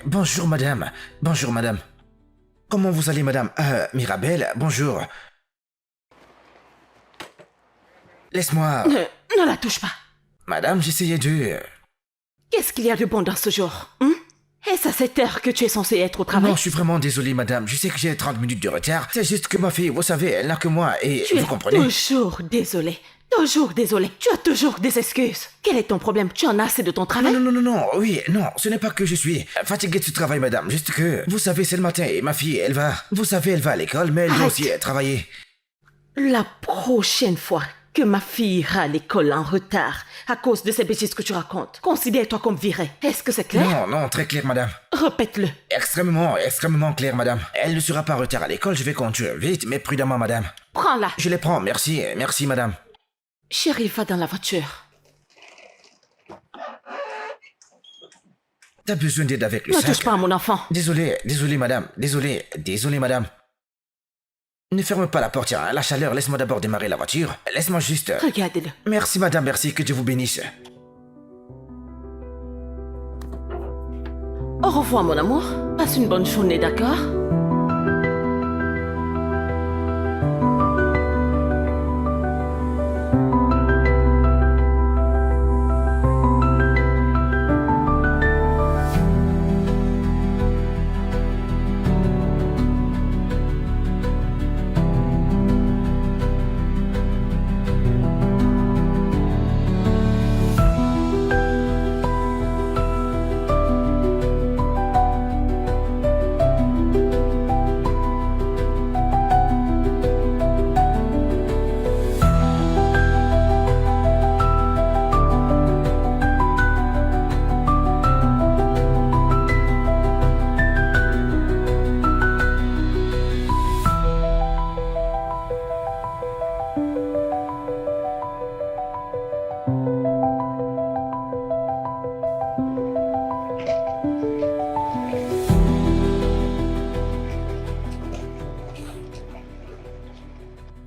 Bonjour madame. Bonjour madame. Comment vous allez madame Mirabel, bonjour. Laisse-moi... Ne la touche pas. Madame, j'essayais de... Qu'est-ce qu'il y a de bon dans ce jour Est-ce à cette heure que tu es censé être au travail? Non, je suis vraiment désolé madame. Je sais que j'ai 30 minutes de retard. C'est juste que ma fille, vous savez, elle n'a que moi et... Tu vous es comprenez? toujours désolé. Toujours désolé. Tu as toujours des excuses. Quel est ton problème? Tu en as assez de ton travail? Non, oui, non, ce n'est pas que je suis fatigué de ce travail, madame, juste que, vous savez, c'est le matin et ma fille, elle va, vous savez, elle va à l'école, mais elle doit Arrête. aussi travailler. La prochaine fois que ma fille ira à l'école en retard à cause de ces bêtises que tu racontes, considère-toi comme virée. Est-ce que c'est clair? Non, très clair, madame. Répète-le. Extrêmement clair, madame. Elle ne sera pas en retard à l'école, je vais conduire vite, mais prudemment, madame. Prends-la. Je les prends, merci, madame. Chérie, va dans la voiture. T'as besoin d'aide avec le Ne sac? touche pas à mon enfant. Désolé, madame, désolé, madame. Ne ferme pas la portière, hein. La chaleur, laisse-moi d'abord démarrer la voiture. Laisse-moi juste... Regarde-le. Merci, madame, merci, que Dieu vous bénisse. Au revoir, mon amour. Passe une bonne journée, d'accord?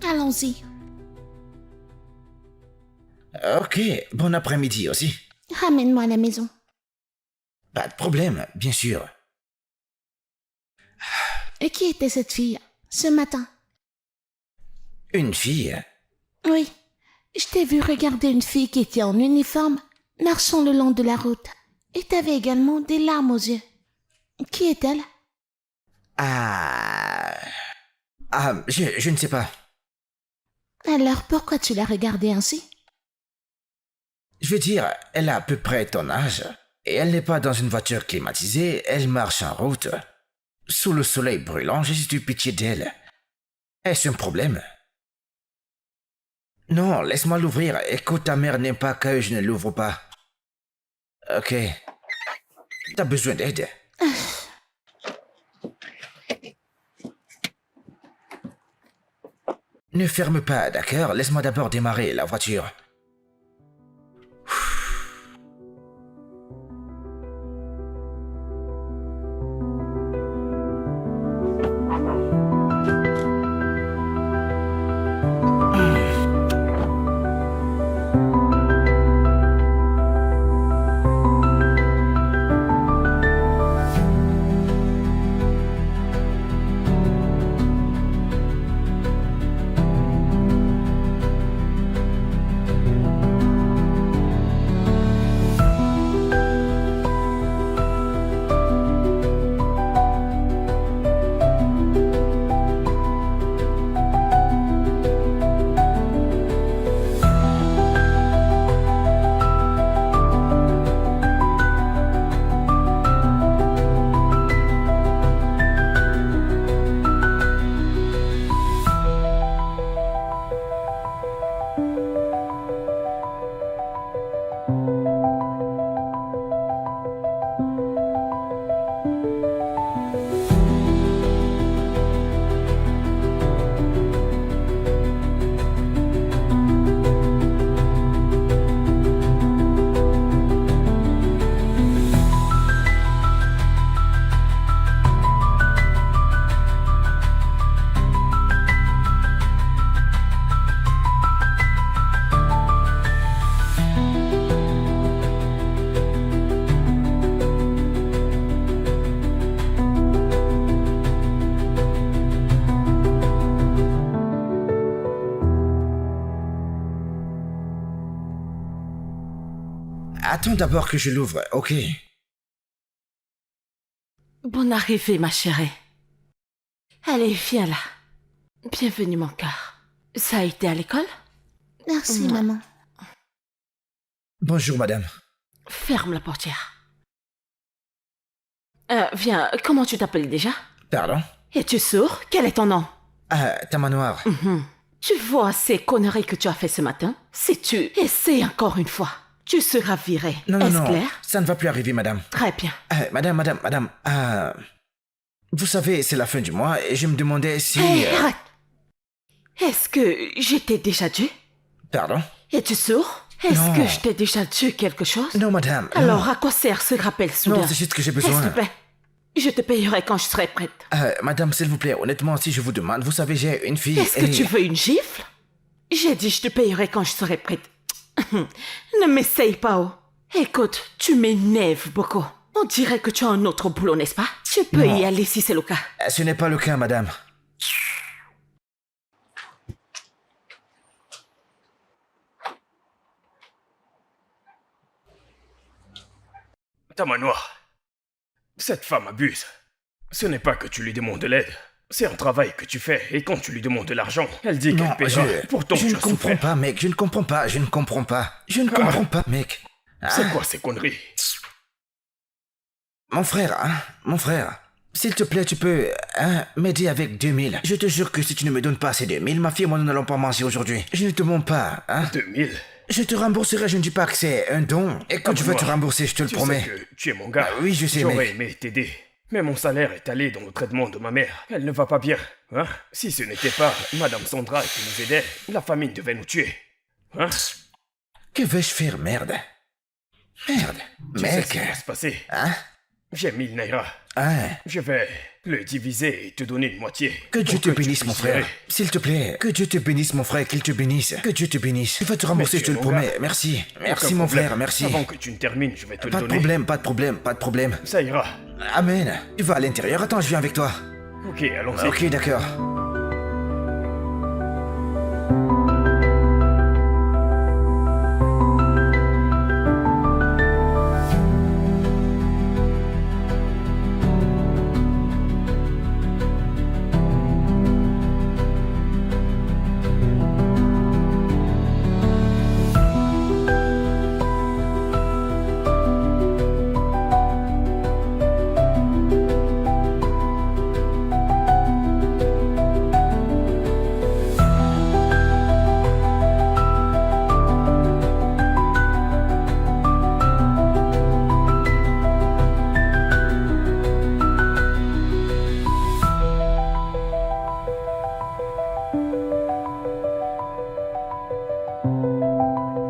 Allons-y. Ok, bon après-midi aussi. Ramène-moi à la maison. Pas de problème, bien sûr. Et qui était cette fille ce matin? Une fille? Oui, je t'ai vu regarder une fille qui était en uniforme, marchant le long de la route. Et t'avais également des larmes aux yeux. Qui est-elle? Je ne sais pas. Alors pourquoi tu l'as regardée ainsi? Je veux dire, elle a à peu près ton âge. Et elle n'est pas dans une voiture climatisée, elle marche en route. Sous le soleil brûlant, j'ai juste eu pitié d'elle. Est-ce un problème? Non, laisse-moi l'ouvrir. Écoute, ta mère n'aime pas que je ne l'ouvre pas. Ok. T'as besoin d'aide? Ne ferme pas, d'accord? Laisse-moi d'abord démarrer la voiture. Attends d'abord que je l'ouvre, ok? Bonne arrivée, ma chérie. Allez, viens là. Bienvenue, mon cœur. Ça a été à l'école? Merci, maman. Bonjour, madame. Ferme la portière. Viens, comment tu t'appelles déjà? Pardon? Es-tu sourd? Quel est ton nom? Tamanoir. Tu vois ces conneries que tu as fait ce matin? Si tu essaies encore une fois, tu seras viré. Non, non, Est-ce non. clair? Ça ne va plus arriver, madame. Très bien. Madame. Vous savez, c'est la fin du mois et je me demandais si... Hé, arrête! Est-ce que je t'ai déjà dit? Pardon? Es-tu sourd? Est-ce Non. que je t'ai déjà dit quelque chose? Non, madame. non. Alors, à quoi sert ce rappel soudain? Non, c'est juste que j'ai S'il besoin... te plaît, je te payerai quand je serai prête. Madame, s'il vous plaît, honnêtement, si je vous demande, vous savez, j'ai une fille Est-ce que et... tu veux une gifle? J'ai dit je te payerai quand je serai prête. Ne m'essaye pas, oh. Écoute, tu m'énerves beaucoup. On dirait que tu as un autre boulot, n'est-ce pas? Tu peux Non. y aller si c'est le cas. Ce n'est pas le cas, madame. Tamanoir, cette femme abuse. Ce n'est pas que tu lui demandes de l'aide. C'est un travail que tu fais et quand tu lui demandes de l'argent, elle dit Non, qu'elle paiera. Pourtant, je tu ne as comprends souffert. pas, mec. Je ne comprends pas, je ne comprends pas. Je ne comprends pas, mec. C'est quoi ces conneries? Mon frère, s'il te plaît, tu peux m'aider avec 2000. Je te jure que si tu ne me donnes pas ces 2000, ma fille et moi nous n'allons pas manger aujourd'hui. Je ne te mens pas, 2000. Je te rembourserai, je ne dis pas que c'est un don. Et quand je veux te Tamanoir, rembourser, je te le Tu promets. sais que tu es mon gars. Oui, je sais, J'aurais mec. aimé t'aider. Mais mon salaire est allé dans le traitement de ma mère. Elle ne va pas bien. Hein? Si ce n'était pas Madame Sandra qui nous aidait, la famine devait nous tuer. Hein? Que vais-je faire, merde? Merde, Tu sais ce qui mec. va se passer. Hein? J'ai 1000 naira. Je vais le diviser et te donner une moitié. Que Dieu pour te tu bénisse, mon puisses frère. gérer. S'il te plaît, que Dieu te bénisse, mon frère, qu'il te bénisse. Que Dieu te bénisse. Je vais te rembourser, Mais je te tu le es mon promets. gars. Merci. Merci, Aucun mon problème. frère, merci. Avant que tu ne termines, je vais te Pas le de donner. problème, pas de problème, pas de problème. Ça ira. Amen. Tu vas à l'intérieur, attends, je viens avec toi. Ok, allons-y. Ok, d'accord.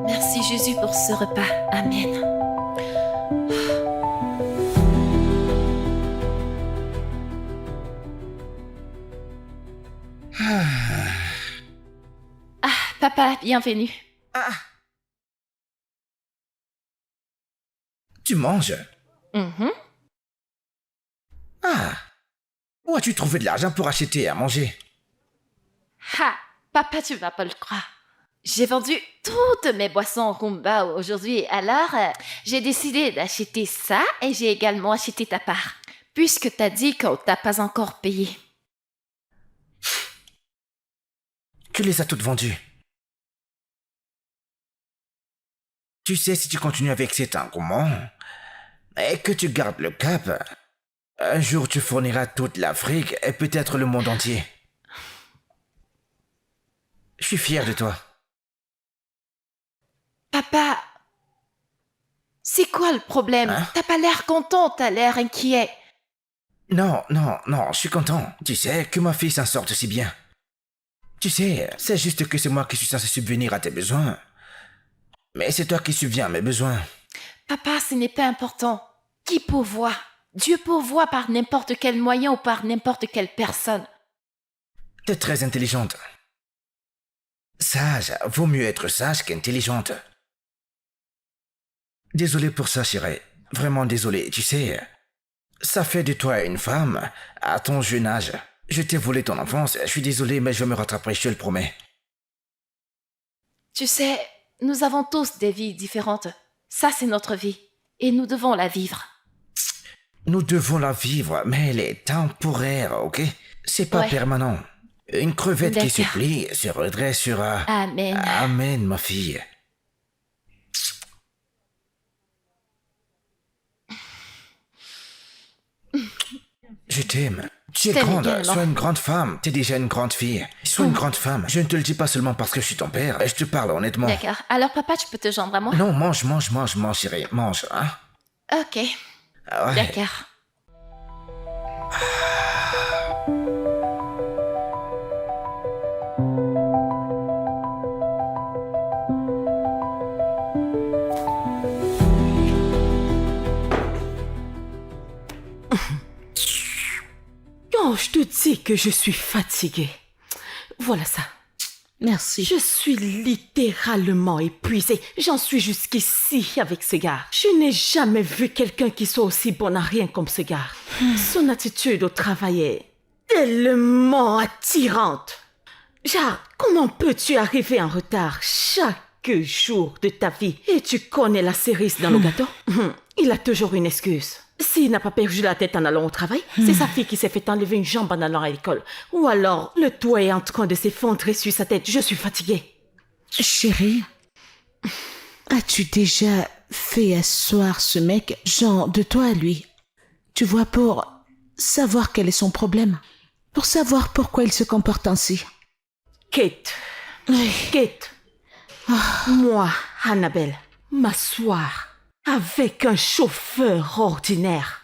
Merci Jésus pour ce repas. Amen. Ah, papa, bienvenue. Tu manges? Mhm. Où as-tu trouvé de l'argent pour acheter à manger? Ha, papa, tu vas pas le croire. J'ai vendu toutes mes boissons Rumba aujourd'hui, alors j'ai décidé d'acheter ça et j'ai également acheté ta part, puisque t'as dit qu'on t'a pas encore payé. Tu les as toutes vendues. Tu sais, si tu continues avec cet engouement et que tu gardes le cap, un jour tu fourniras toute l'Afrique et peut-être le monde entier. Je suis fier de toi. Papa, c'est quoi le problème? Hein? T'as pas l'air content, t'as l'air inquiet. Non, je suis content. Tu sais, que ma fille s'en sorte si bien. Tu sais, c'est juste que c'est moi qui suis censé subvenir à tes besoins. Mais c'est toi qui subviens à mes besoins. Papa, ce n'est pas important. Qui pourvoit? Dieu pourvoit par n'importe quel moyen ou par n'importe quelle personne. T'es très intelligente. Sage, vaut mieux être sage qu'intelligente. Désolé pour ça, chérie. Vraiment désolé. Tu sais, ça fait de toi une femme à ton jeune âge. Je t'ai volé ton enfance. Je suis désolé, mais je me rattraperai, je te le promets. Tu sais, nous avons tous des vies différentes. Ça, c'est notre vie. Et nous devons la vivre. Nous devons la vivre, mais elle est temporaire, ok? C'est pas Ouais. permanent. Une crevette qui se D'accord. plie se redressera. Amen. Amen, ma fille. Je t'aime. Tu es Je t'aime grande. également. Sois une grande femme. T'es déjà une grande fille. Sois une grande femme. Je ne te le dis pas seulement parce que je suis ton père. Je te parle honnêtement. D'accord. Alors, papa, tu peux te joindre à moi? Non, mange, chérie. Mange, hein? Ok. Ah ouais. D'accord. Oh, je te dis que je suis fatiguée. Voilà ça. Merci. Je suis littéralement épuisée. J'en suis jusqu'ici avec ce gars. Je n'ai jamais vu quelqu'un qui soit aussi bon à rien comme ce gars. Son attitude au travail est tellement attirante. Genre, comment peux-tu arriver en retard chaque jour de ta vie et tu connais la cerise dans le gâteau? Il a toujours une excuse. S'il n'a pas perdu la tête en allant au travail, c'est sa fille qui s'est fait enlever une jambe en allant à l'école. Ou alors, le toit est en train de s'effondrer sur sa tête. Je suis fatiguée. Chérie, as-tu déjà fait asseoir ce mec, genre de toi à lui? Tu vois, pour savoir quel est son problème. Pour savoir pourquoi il se comporte ainsi. Kate, Kate, moi, Annabelle, m'asseoir avec un chauffeur ordinaire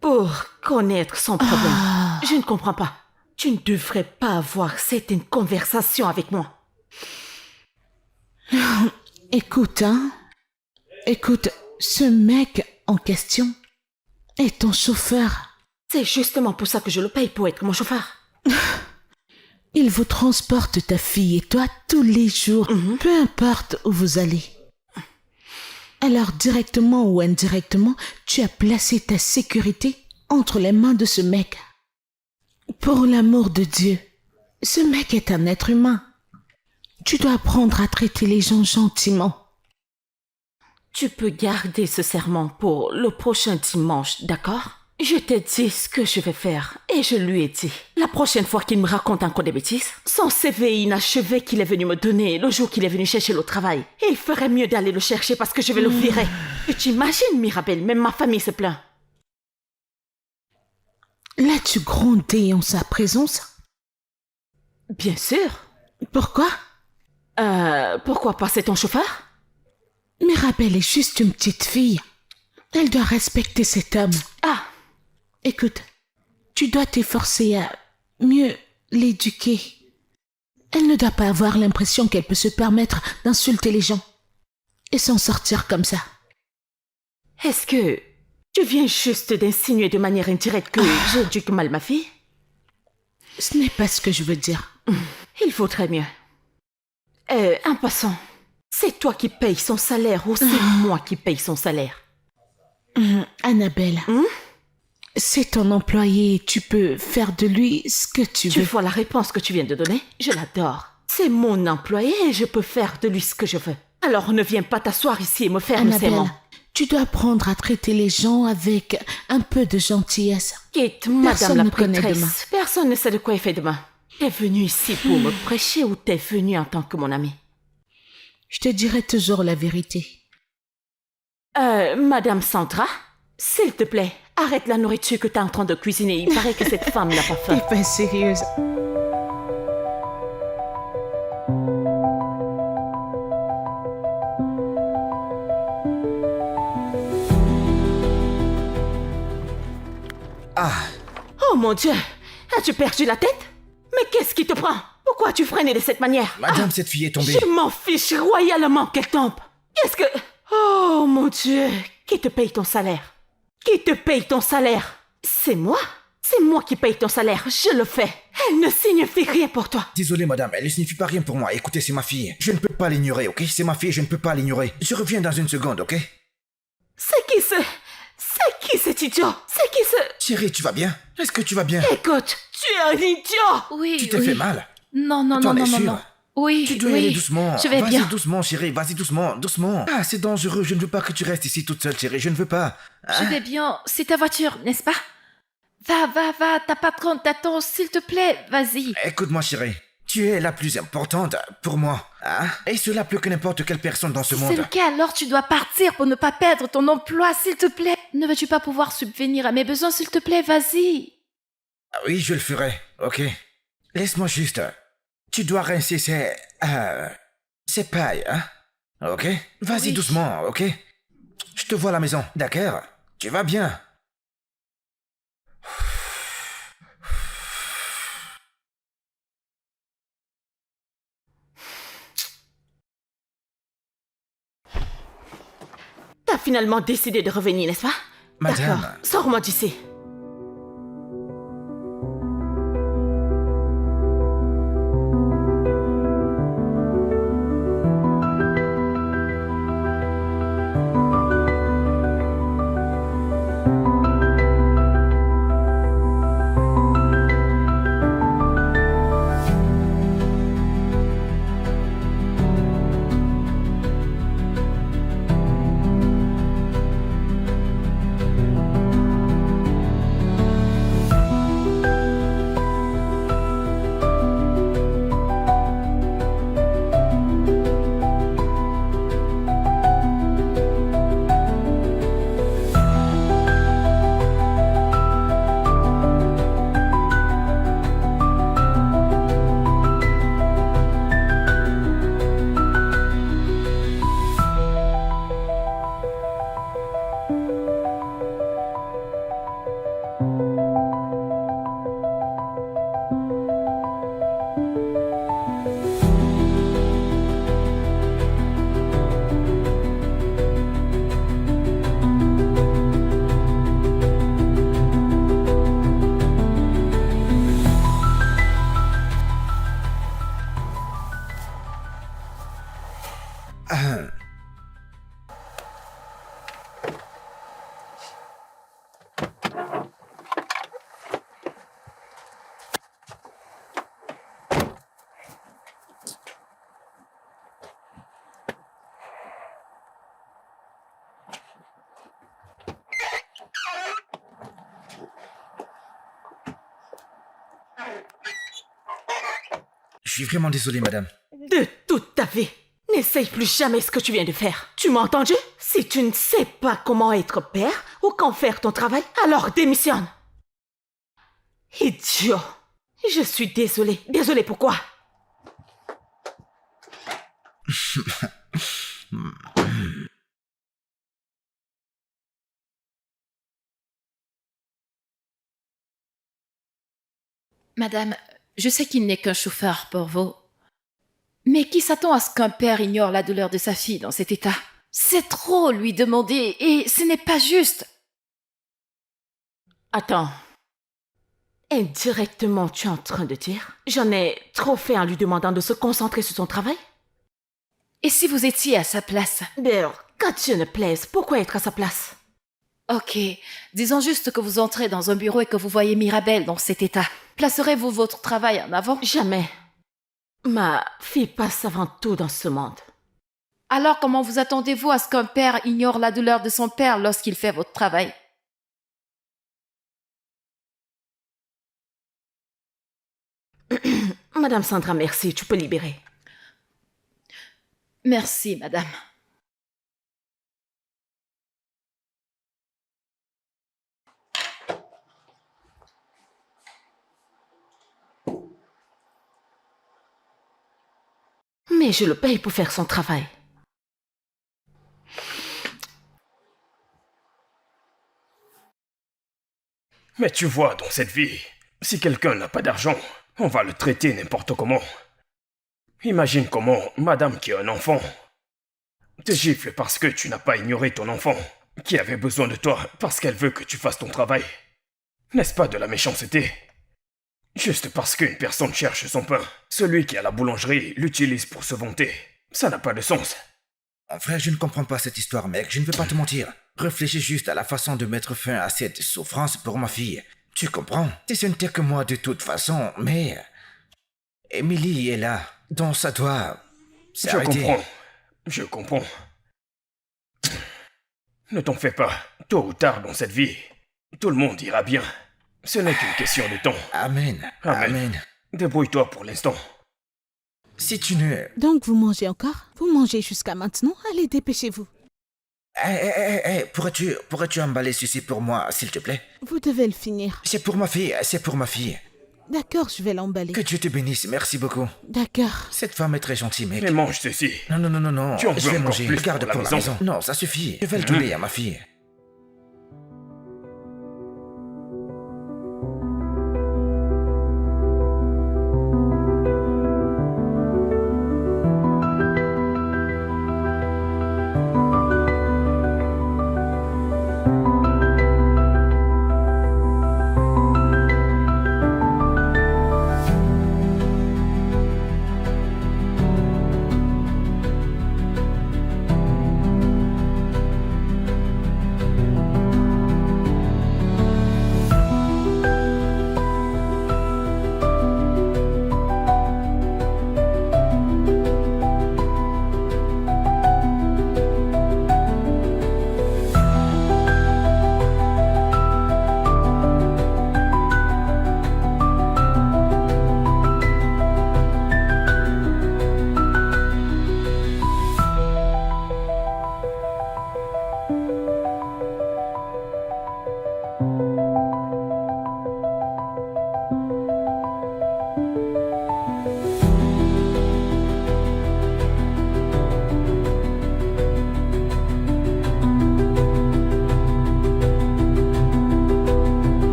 pour connaître son problème. Je ne comprends pas. Tu ne devrais pas avoir certaines conversations avec moi. Écoute, Écoute, ce mec en question est ton chauffeur. C'est justement pour ça que je le paye, pour être mon chauffeur. Il vous transporte ta fille et toi tous les jours, peu importe où vous allez. Alors, directement ou indirectement, tu as placé ta sécurité entre les mains de ce mec. Pour l'amour de Dieu, ce mec est un être humain. Tu dois apprendre à traiter les gens gentiment. Tu peux garder ce serment pour le prochain dimanche, d'accord? Je t'ai dit ce que je vais faire et je lui ai dit. La prochaine fois qu'il me raconte encore des bêtises, son CV inachevé qu'il est venu me donner le jour qu'il est venu chercher le travail, il ferait mieux d'aller le chercher parce que je vais le virer. Et tu imagines, Mirabelle, même ma famille se plaint. L'as-tu grondé en sa présence? Bien sûr. Pourquoi? Pourquoi pas, c'est ton chauffeur? Mirabelle est juste une petite fille. Elle doit respecter cet homme. Ah, Écoute, tu dois t'efforcer à mieux l'éduquer. Elle ne doit pas avoir l'impression qu'elle peut se permettre d'insulter les gens et s'en sortir comme ça. est-ce que tu viens juste d'insinuer de manière indirecte que j'éduque mal ma fille? Ce n'est pas ce que je veux dire. Il vaudrait mieux. En passant, c'est toi qui payes son salaire ou c'est moi qui paye son salaire? Annabelle, c'est ton employé, tu peux faire de lui ce que tu Tu veux. vois la réponse que tu viens de donner? Je l'adore. C'est mon employé et je peux faire de lui ce que je veux. Alors ne viens pas t'asseoir ici et me faire le Annabelle, serment. tu dois apprendre à traiter les gens avec un peu de gentillesse. Quitte, madame Personne la ne connaît prêtresse. demain. Personne ne sait de quoi il fait demain. T'es venu ici pour me prêcher ou t'es venu en tant que mon ami? Je te dirai toujours la vérité. Madame Sandra, s'il te plaît, arrête la nourriture que t'es en train de cuisiner. Il paraît que cette femme n'a pas faim. T'es pas sérieuse. Oh mon Dieu, as-tu perdu la tête? Mais qu'est-ce qui te prend? Pourquoi as-tu freiné de cette manière? Madame, cette fille est tombée. Je m'en fiche royalement qu'elle tombe. Qu'est-ce que... Oh mon Dieu, qui te paye ton salaire? Qui te paye ton salaire? C'est moi? C'est moi qui paye ton salaire, je le fais. Elle ne signifie rien pour toi. Désolé, madame, elle ne signifie pas rien pour moi. Écoutez, c'est ma fille. Je ne peux pas l'ignorer, ok? C'est ma fille, je ne peux pas l'ignorer. Je reviens dans une seconde, ok? C'est qui cet idiot? C'est qui ce... Chérie, tu vas bien? Est-ce que tu vas bien? Écoute, tu es un idiot. Oui, Tu t'es oui. fait mal? Non, non, non, T'en non, es non, sûre? non. Oui, Tu dois y oui. aller doucement. Je vais bien. Vas-y doucement, chérie. Vas-y doucement, doucement. Ah, c'est dangereux. Je ne veux pas que tu restes ici toute seule, chérie. Je ne veux pas. Je Hein? vais bien. C'est ta voiture, n'est-ce pas? Va. Ta patronne t'attend, s'il te plaît. Vas-y. Écoute-moi, chérie. Tu es la plus importante pour moi. Hein? Et cela plus que n'importe quelle personne dans ce Si c'est monde. le cas, alors tu dois partir pour ne pas perdre ton emploi, s'il te plaît. Ne veux-tu pas pouvoir subvenir à mes besoins, s'il te plaît? Vas-y. Ah oui, je le ferai. Ok. Laisse-moi juste. Tu dois rincer ces pailles, hein? Ok? Vas-y Oui. doucement, ok? Je te vois à la maison, d'accord? Tu vas bien? T'as finalement décidé de revenir, n'est-ce pas? Madame. D'accord, sors-moi d'ici. Je suis vraiment désolé, madame. De toute ta vie, n'essaye plus jamais ce que tu viens de faire. Tu m'as entendu? Si tu ne sais pas comment être père ou quand faire ton travail, alors démissionne. Idiot. Je suis désolée. Désolée pourquoi? Madame, je sais qu'il n'est qu'un chauffeur pour vous. Mais qui s'attend à ce qu'un père ignore la douleur de sa fille dans cet état? C'est trop lui demander et ce n'est pas juste. Attends. Indirectement, tu es en train de dire j'en ai trop fait en lui demandant de se concentrer sur son travail? Et si vous étiez à sa place? Bill, quand Dieu ne plaise, pourquoi être à sa place? Ok, disons juste que vous entrez dans un bureau et que vous voyez Mirabelle dans cet état. Placerez-vous votre travail en avant? Jamais. Ma fille passe avant tout dans ce monde. Alors comment vous attendez-vous à ce qu'un père ignore la douleur de son père lorsqu'il fait votre travail? Madame Sandra, merci, tu peux libérer. Merci, madame. Mais je le paye pour faire son travail. Mais tu vois, dans cette vie, si quelqu'un n'a pas d'argent, on va le traiter n'importe comment. Imagine comment madame qui a un enfant te gifle parce que tu n'as pas ignoré ton enfant, qui avait besoin de toi parce qu'elle veut que tu fasses ton travail. N'est-ce pas de la méchanceté? Juste parce qu'une personne cherche son pain, celui qui a la boulangerie l'utilise pour se vanter. Ça n'a pas de sens. Mon frère, je ne comprends pas cette histoire, mec. Je ne vais pas te mentir. Réfléchis juste à la façon de mettre fin à cette souffrance pour ma fille. Tu comprends? Ce n'était que moi de toute façon, mais... Emily est là. Donc ça doit Je s'arrêter. comprends. Ne t'en fais pas. Tôt ou tard dans cette vie, tout le monde ira bien. Ce n'est qu'une question de temps. Amen. Amen. Débrouille-toi pour l'instant. Si tu ne... Donc vous mangez encore? Vous mangez jusqu'à maintenant? Allez, dépêchez-vous. Pourrais-tu emballer ceci pour moi, s'il te plaît? Vous devez le finir. C'est pour ma fille. D'accord, je vais l'emballer. Que Dieu te bénisse, merci beaucoup. D'accord. Cette femme est très gentille, mec. Mais mange ceci. Non. Tu en veux Je vais encore manger. plus Garde pour la maison. Non, ça suffit. Je vais le donner à ma fille.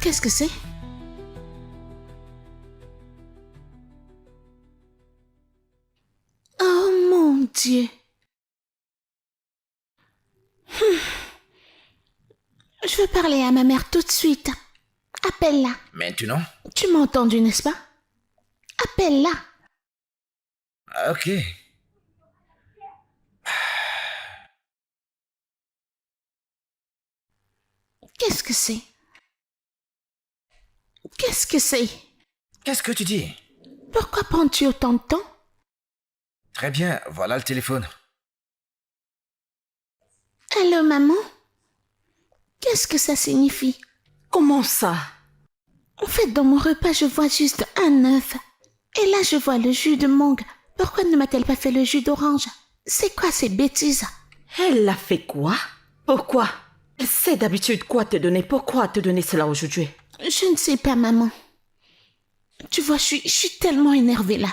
Qu'est-ce que c'est? Oh mon Dieu. Je veux parler à ma mère tout de suite. Appelle-la. Maintenant? Tu m'as entendu, n'est-ce pas? Appelle-la. Ok. Qu'est-ce que c'est? Qu'est-ce que c'est? Qu'est-ce que tu dis? Pourquoi prends-tu autant de temps? Très bien, voilà le téléphone. Allô, maman? Qu'est-ce que ça signifie? Comment ça? En fait, dans mon repas, je vois juste un œuf. Et là, je vois le jus de mangue. Pourquoi ne m'a-t-elle pas fait le jus d'orange? C'est quoi ces bêtises? Elle a fait quoi? Pourquoi? Elle sait d'habitude quoi te donner. Pourquoi te donner cela aujourd'hui? Je ne sais pas, maman. Tu vois, je suis tellement énervée là.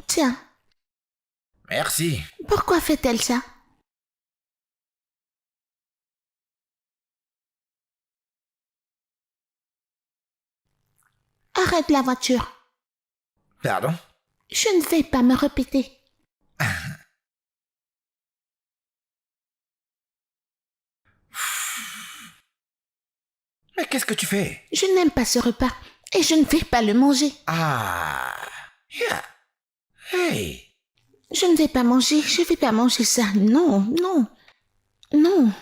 Tiens, Merci. pourquoi fait-elle ça? Arrête la voiture. Pardon? Je ne vais pas me répéter. Mais qu'est-ce que tu fais? Je n'aime pas ce repas et je ne vais pas le manger. Ah. Yeah. Hey. Je ne vais pas manger, je vais pas manger ça. Non, non, non.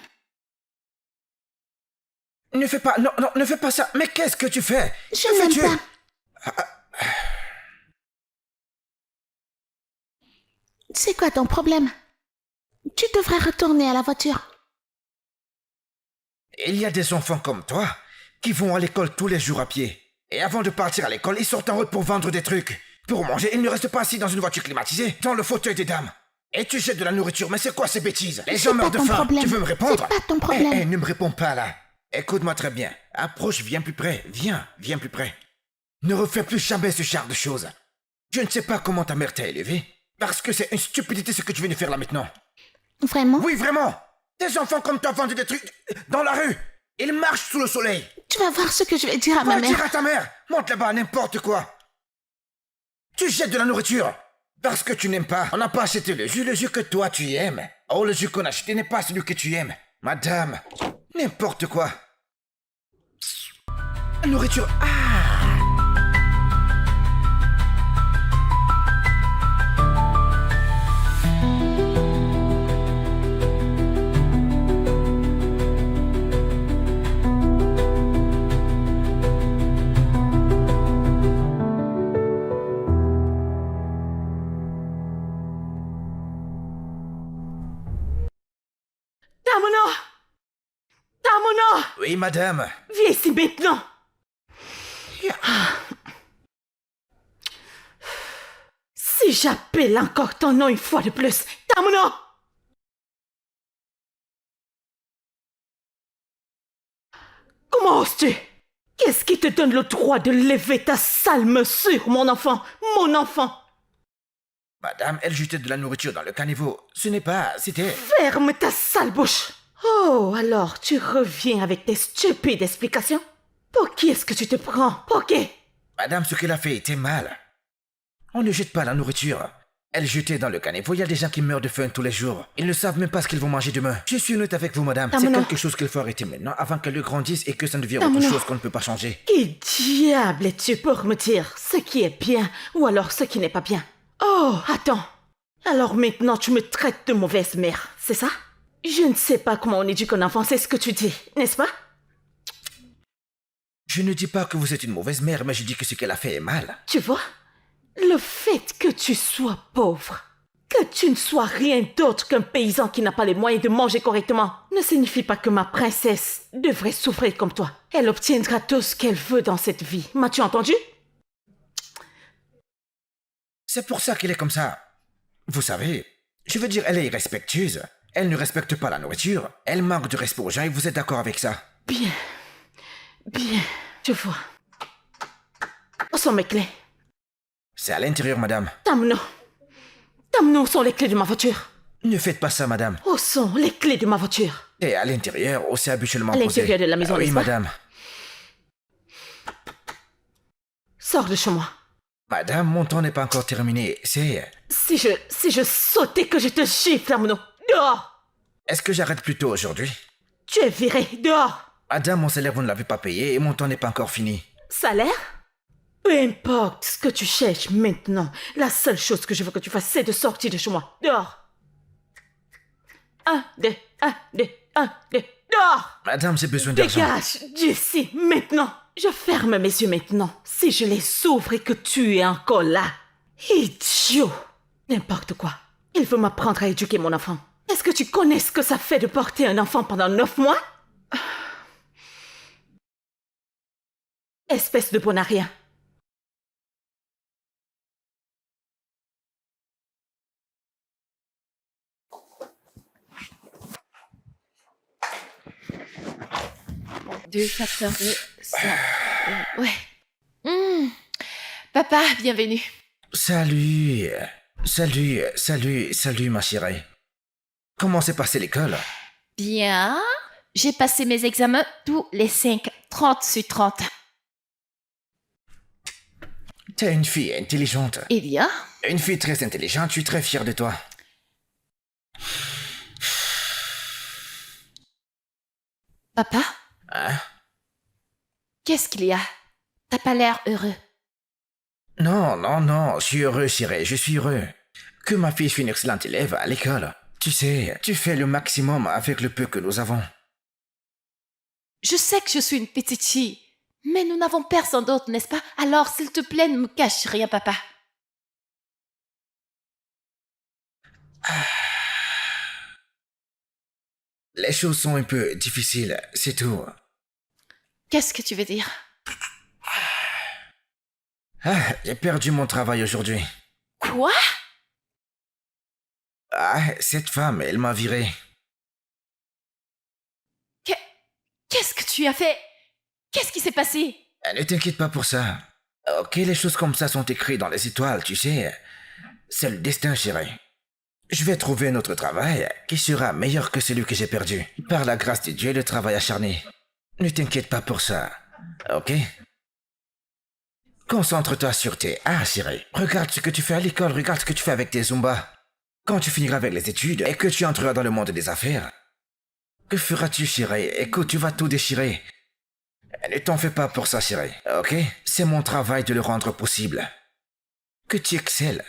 Ne fais pas, non, ne fais pas ça. Mais qu'est-ce que tu fais? Je Que fais-tu? n'aime pas. C'est quoi ton problème? Tu devrais retourner à la voiture. Il y a des enfants comme toi qui vont à l'école tous les jours à pied. Et avant de partir à l'école, ils sortent en route pour vendre des trucs. Pour manger, ils ne restent pas assis dans une voiture climatisée, dans le fauteuil des dames. Et tu jettes de la nourriture, mais c'est quoi ces bêtises? Les gens meurent de faim. Problème. Tu veux me répondre? C'est pas ton problème. Ne me réponds pas là. Écoute-moi très bien. Approche, viens plus près. Viens plus près. Ne refais plus jamais ce genre de choses. Je ne sais pas comment ta mère t'a élevé, parce que c'est une stupidité ce que tu viens de faire là maintenant. Vraiment? Oui, vraiment. Des enfants comme toi vendent des trucs dans la rue. Ils marchent sous le soleil. Tu vas voir ce que je vais dire à ma Va mère. dire à ta mère. Monte là-bas, n'importe quoi. Tu jettes de la nourriture. Parce que tu n'aimes pas. On n'a pas acheté le jus que toi tu aimes. Oh, le jus qu'on a acheté n'est pas celui que tu aimes. Madame, n'importe quoi. La nourriture. Ah! Tamono! Tamono! Oui, madame. Viens ici maintenant! Si j'appelle encore ton nom une fois de plus, Tamono! Comment oses-tu? Qu'est-ce qui te donne le droit de lever ta sale main sur mon enfant? Mon enfant! Madame, elle jetait de la nourriture dans le caniveau. Ce n'est pas... C'était... Ferme ta sale bouche! Oh, alors tu reviens avec tes stupides explications? Pour qui est-ce que tu te prends? Pour qui? Madame, ce qu'elle a fait était mal. On ne jette pas la nourriture. Elle jetait dans le caniveau. Il y a des gens qui meurent de faim tous les jours. Ils ne savent même pas ce qu'ils vont manger demain. Je suis honnête avec vous, madame. C'est Tamono. quelque chose qu'il faut arrêter maintenant avant qu'elle grandisse et que ça ne devienne Tamono. autre chose qu'on ne peut pas changer. Qui diable es-tu pour me dire ce qui est bien ou alors ce qui n'est pas bien? Oh, attends. Alors maintenant tu me traites de mauvaise mère, c'est ça? Je ne sais pas comment on éduque un enfant, c'est ce que tu dis, n'est-ce pas? Je ne dis pas que vous êtes une mauvaise mère, mais je dis que ce qu'elle a fait est mal. Tu vois? Le fait que tu sois pauvre, que tu ne sois rien d'autre qu'un paysan qui n'a pas les moyens de manger correctement, ne signifie pas que ma princesse devrait souffrir comme toi. Elle obtiendra tout ce qu'elle veut dans cette vie. M'as-tu entendu? C'est pour ça qu'elle est comme ça. Vous savez, je veux dire, elle est irrespectueuse. Elle ne respecte pas la nourriture. Elle manque de respect aux gens et vous êtes d'accord avec ça? Bien. Bien. Je vois. Où sont mes clés? C'est à l'intérieur, madame. Tamono. Tamono, où sont les clés de ma voiture? Ne faites pas ça, madame. Où sont les clés de ma voiture? Et à l'intérieur, où c'est habituellement À posé. l'intérieur de la maison, Ah oui, n'est-ce pas? madame. Sors de chez moi. Madame, mon temps n'est pas encore terminé. C'est... Si je sautais que je te gifle, Tamono. Dehors! Est-ce que j'arrête plus tôt aujourd'hui? Tu es viré. Dehors! Madame, mon salaire, vous ne l'avez pas payé et mon temps n'est pas encore fini. Salaire? Peu importe ce que tu cherches maintenant. La seule chose que je veux que tu fasses, c'est de sortir de chez moi. Dehors! 1, 2, 1, 2, 1, 2. Dehors! Madame, j'ai besoin d'argent. Dégage d'ici, maintenant. Je ferme mes yeux maintenant. Si je les ouvre et que tu es encore là. Idiot. N'importe quoi. Il veut m'apprendre à éduquer mon enfant. Est-ce que tu connais ce que ça fait de porter un enfant pendant 9 mois? Espèce de bon à rien. Deux facteurs de ça. Ouais. Papa, bienvenue. Salut. Salut, ma chérie. Comment s'est passée l'école? Bien. J'ai passé mes examens tous les 5, 30 sur 30. T'es une fille intelligente. Eh bien, Une fille très intelligente, je suis très fier de toi. papa, Hein? qu'est-ce qu'il y a? T'as pas l'air heureux. Non, je suis heureux, chérie, je suis heureux. Que ma fille soit une excellente élève à l'école. Tu sais, tu fais le maximum avec le peu que nous avons. Je sais que je suis une petite fille, mais nous n'avons personne d'autre, n'est-ce pas? Alors, s'il te plaît, ne me cache rien, papa. Les choses sont un peu difficiles, c'est tout. Qu'est-ce que tu veux dire? J'ai perdu mon travail aujourd'hui. Quoi? Cette femme, elle m'a viré. Qu'est-ce que tu as fait? Qu'est-ce qui s'est passé? Ne t'inquiète pas pour ça. Ok, les choses comme ça sont écrites dans les étoiles, tu sais. C'est le destin, chérie. Je vais trouver un autre travail qui sera meilleur que celui que j'ai perdu. Par la grâce de Dieu et le travail acharné. Ne t'inquiète pas pour ça, ok? Concentre-toi sur tes chérie. Regarde ce que tu fais à l'école, regarde ce que tu fais avec tes Zumba. Quand tu finiras avec les études et que tu entreras dans le monde des affaires, que feras-tu, chérie? Écoute, tu vas tout déchirer. Ne t'en fais pas pour ça, chérie, ok? C'est mon travail de le rendre possible. Que tu excelles.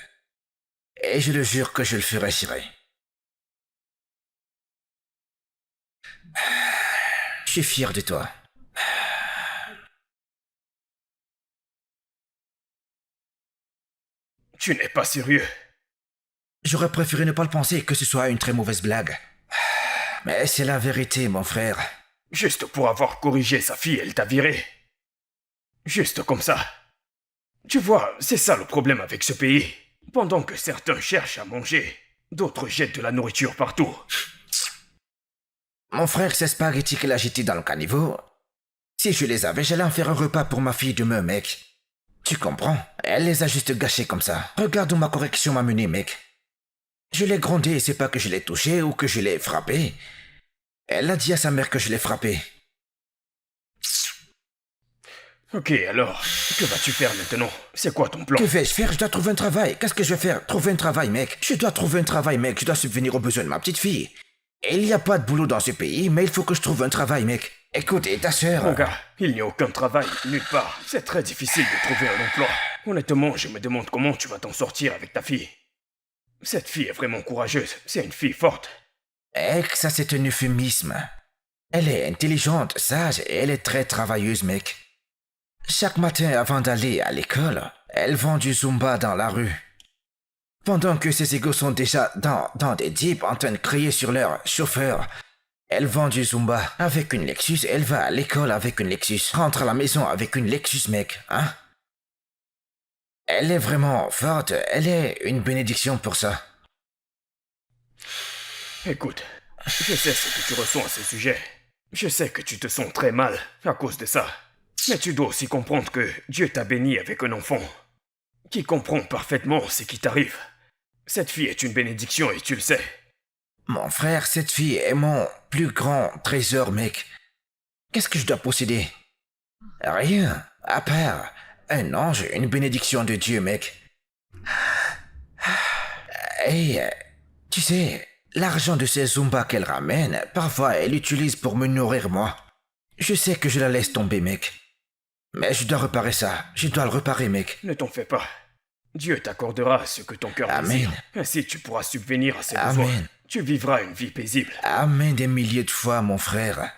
Et je le jure que je le ferai, chérie. Je suis fier de toi. Tu n'es pas sérieux. J'aurais préféré ne pas le penser, que ce soit une très mauvaise blague. Mais c'est la vérité, mon frère. Juste pour avoir corrigé sa fille, elle t'a viré. Juste comme ça. Tu vois, c'est ça le problème avec ce pays. Pendant que certains cherchent à manger, d'autres jettent de la nourriture partout. Mon frère, ces spaghettis qu'elle a jetés dans le caniveau, si je les avais, j'allais en faire un repas pour ma fille demain, mec. Tu comprends? Elle les a juste gâchés comme ça. Regarde où ma correction m'a mené, mec. Je l'ai grondé et c'est pas que je l'ai touché ou que je l'ai frappé. Elle a dit à sa mère que je l'ai frappé. Ok, alors, que vas-tu faire maintenant? C'est quoi ton plan? Que vais-je faire? Je dois trouver un travail. Qu'est-ce que je vais faire? Trouver un travail, mec. Je dois trouver un travail, mec. Je dois subvenir aux besoins de ma petite fille. Et il n'y a pas de boulot dans ce pays, mais il faut que je trouve un travail, mec. Écoute, et ta sœur... Mon gars, il n'y a aucun travail, nulle part. C'est très difficile de trouver un emploi. Honnêtement, je me demande comment tu vas t'en sortir avec ta fille. Cette fille est vraiment courageuse. C'est une fille forte. Ça c'est un euphémisme. Elle est intelligente, sage et elle est très travailleuse, mec. Chaque matin avant d'aller à l'école, elle vend du Zumba dans la rue. Pendant que ses égaux sont déjà dans des jeeps en train de crier sur leur chauffeur, elle vend du Zumba avec une Lexus, elle va à l'école avec une Lexus, rentre à la maison avec une Lexus, mec, hein? Elle est vraiment forte, elle est une bénédiction pour ça. Écoute, je sais ce que tu ressens à ce sujet. Je sais que tu te sens très mal à cause de ça. Mais tu dois aussi comprendre que Dieu t'a béni avec un enfant qui comprend parfaitement ce qui t'arrive. Cette fille est une bénédiction et tu le sais. Mon frère, cette fille est mon plus grand trésor, mec. Qu'est-ce que je dois posséder? Rien, à part un ange, une bénédiction de Dieu, mec. Et tu sais, l'argent de ces Zumba qu'elle ramène, parfois elle l'utilise pour me nourrir moi. Je sais que je la laisse tomber, mec. Mais je dois réparer ça. Je dois le réparer, mec. Ne t'en fais pas. Dieu t'accordera ce que ton cœur désire. Ainsi tu pourras subvenir à ses besoins. Tu vivras une vie paisible. Amen des milliers de fois, mon frère.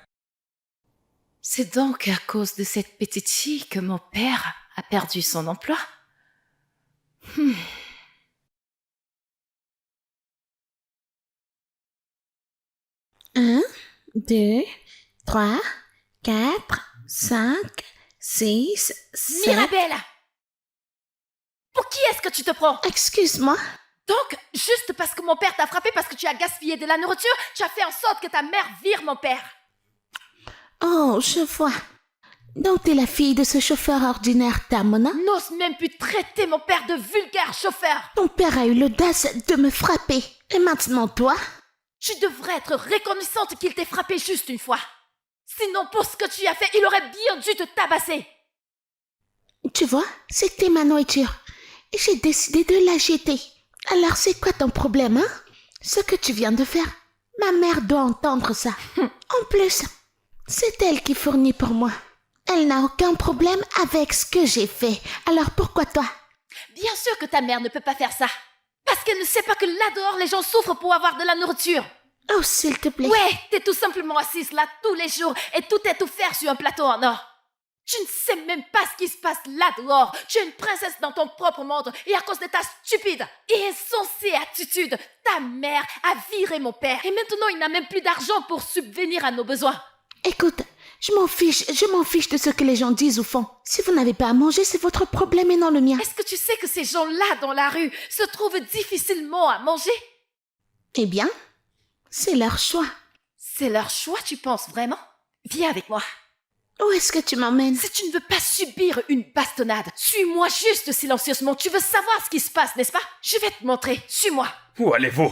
C'est donc à cause de cette petite fille que mon père a perdu son emploi. 1, 2, 3, 4, 5, 6, 7... Mirabelle! Pour qui est-ce que tu te prends? Excuse-moi. Donc, juste parce que mon père t'a frappé parce que tu as gaspillé de la nourriture, tu as fait en sorte que ta mère vire mon père. Oh, je vois. Donc t'es la fille de ce chauffeur ordinaire Tamona? N'ose même plus traiter mon père de vulgaire chauffeur. Ton père a eu l'audace de me frapper. Et maintenant toi? Tu devrais être reconnaissante qu'il t'ait frappé juste une fois. Sinon, pour ce que tu as fait, il aurait bien dû te tabasser. Tu vois, c'était ma nourriture. Et j'ai décidé de la jeter. Alors c'est quoi ton problème, hein? Ce que tu viens de faire. Ma mère doit entendre ça. En plus, c'est elle qui fournit pour moi. Elle n'a aucun problème avec ce que j'ai fait. Alors pourquoi toi? Bien sûr que ta mère ne peut pas faire ça. Parce qu'elle ne sait pas que là dehors, les gens souffrent pour avoir de la nourriture. Oh, s'il te plaît. Ouais, t'es tout simplement assise là tous les jours et tout est offert sur un plateau en or. Tu ne sais même pas ce qui se passe là dehors. Tu es une princesse dans ton propre monde et à cause de ta stupide et insensée attitude, ta mère a viré mon père. Et maintenant, il n'a même plus d'argent pour subvenir à nos besoins. Écoute, je m'en fiche de ce que les gens disent ou font. Si vous n'avez pas à manger, c'est votre problème et non le mien. Est-ce que tu sais que ces gens-là dans la rue se trouvent difficilement à manger? Eh bien, c'est leur choix. C'est leur choix, tu penses vraiment? Viens avec moi. Où est-ce que tu m'emmènes? Si tu ne veux pas subir une bastonnade, suis-moi juste silencieusement. Tu veux savoir ce qui se passe, n'est-ce pas? Je vais te montrer. Suis-moi. Où allez-vous?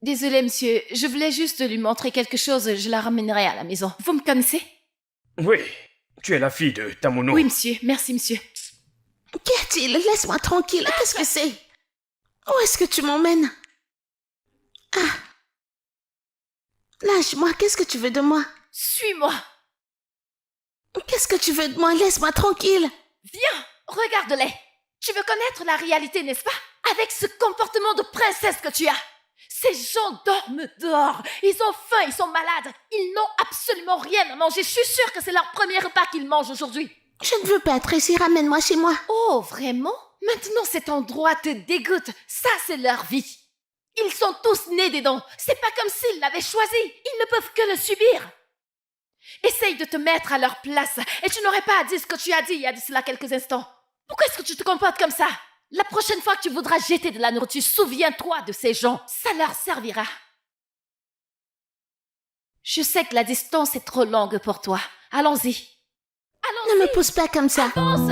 Désolé, monsieur. Je voulais juste lui montrer quelque chose. Je la ramènerai à la maison. Vous me connaissez? Oui. Tu es la fille de Tamono. Oui, monsieur. Merci, monsieur. Qu'y a-t-il? Laisse-moi tranquille. Qu'est-ce que c'est? Où est-ce que tu m'emmènes? Ah. Lâche-moi. Qu'est-ce que tu veux de moi? Suis-moi. Qu'est-ce que tu veux de moi? Laisse-moi tranquille. Viens, regarde-les. Tu veux connaître la réalité, n'est-ce pas? Avec ce comportement de princesse que tu as. Ces gens dorment dehors. Ils ont faim, ils sont malades. Ils n'ont absolument rien à manger. Je suis sûre que c'est leur premier repas qu'ils mangent aujourd'hui. Je ne veux pas être ici. Ramène-moi chez moi. Oh, vraiment? Maintenant, cet endroit te dégoûte. Ça, c'est leur vie. Ils sont tous nés dedans. C'est pas comme s'ils l'avaient choisi. Ils ne peuvent que le subir. Essaye de te mettre à leur place et tu n'aurais pas à dire ce que tu as dit il y a de cela quelques instants. Pourquoi est-ce que tu te comportes comme ça? La prochaine fois que tu voudras jeter de la nourriture, souviens-toi de ces gens. Ça leur servira. Je sais que la distance est trop longue pour toi. Allons-y. Ne me pousse pas comme ça. Avance.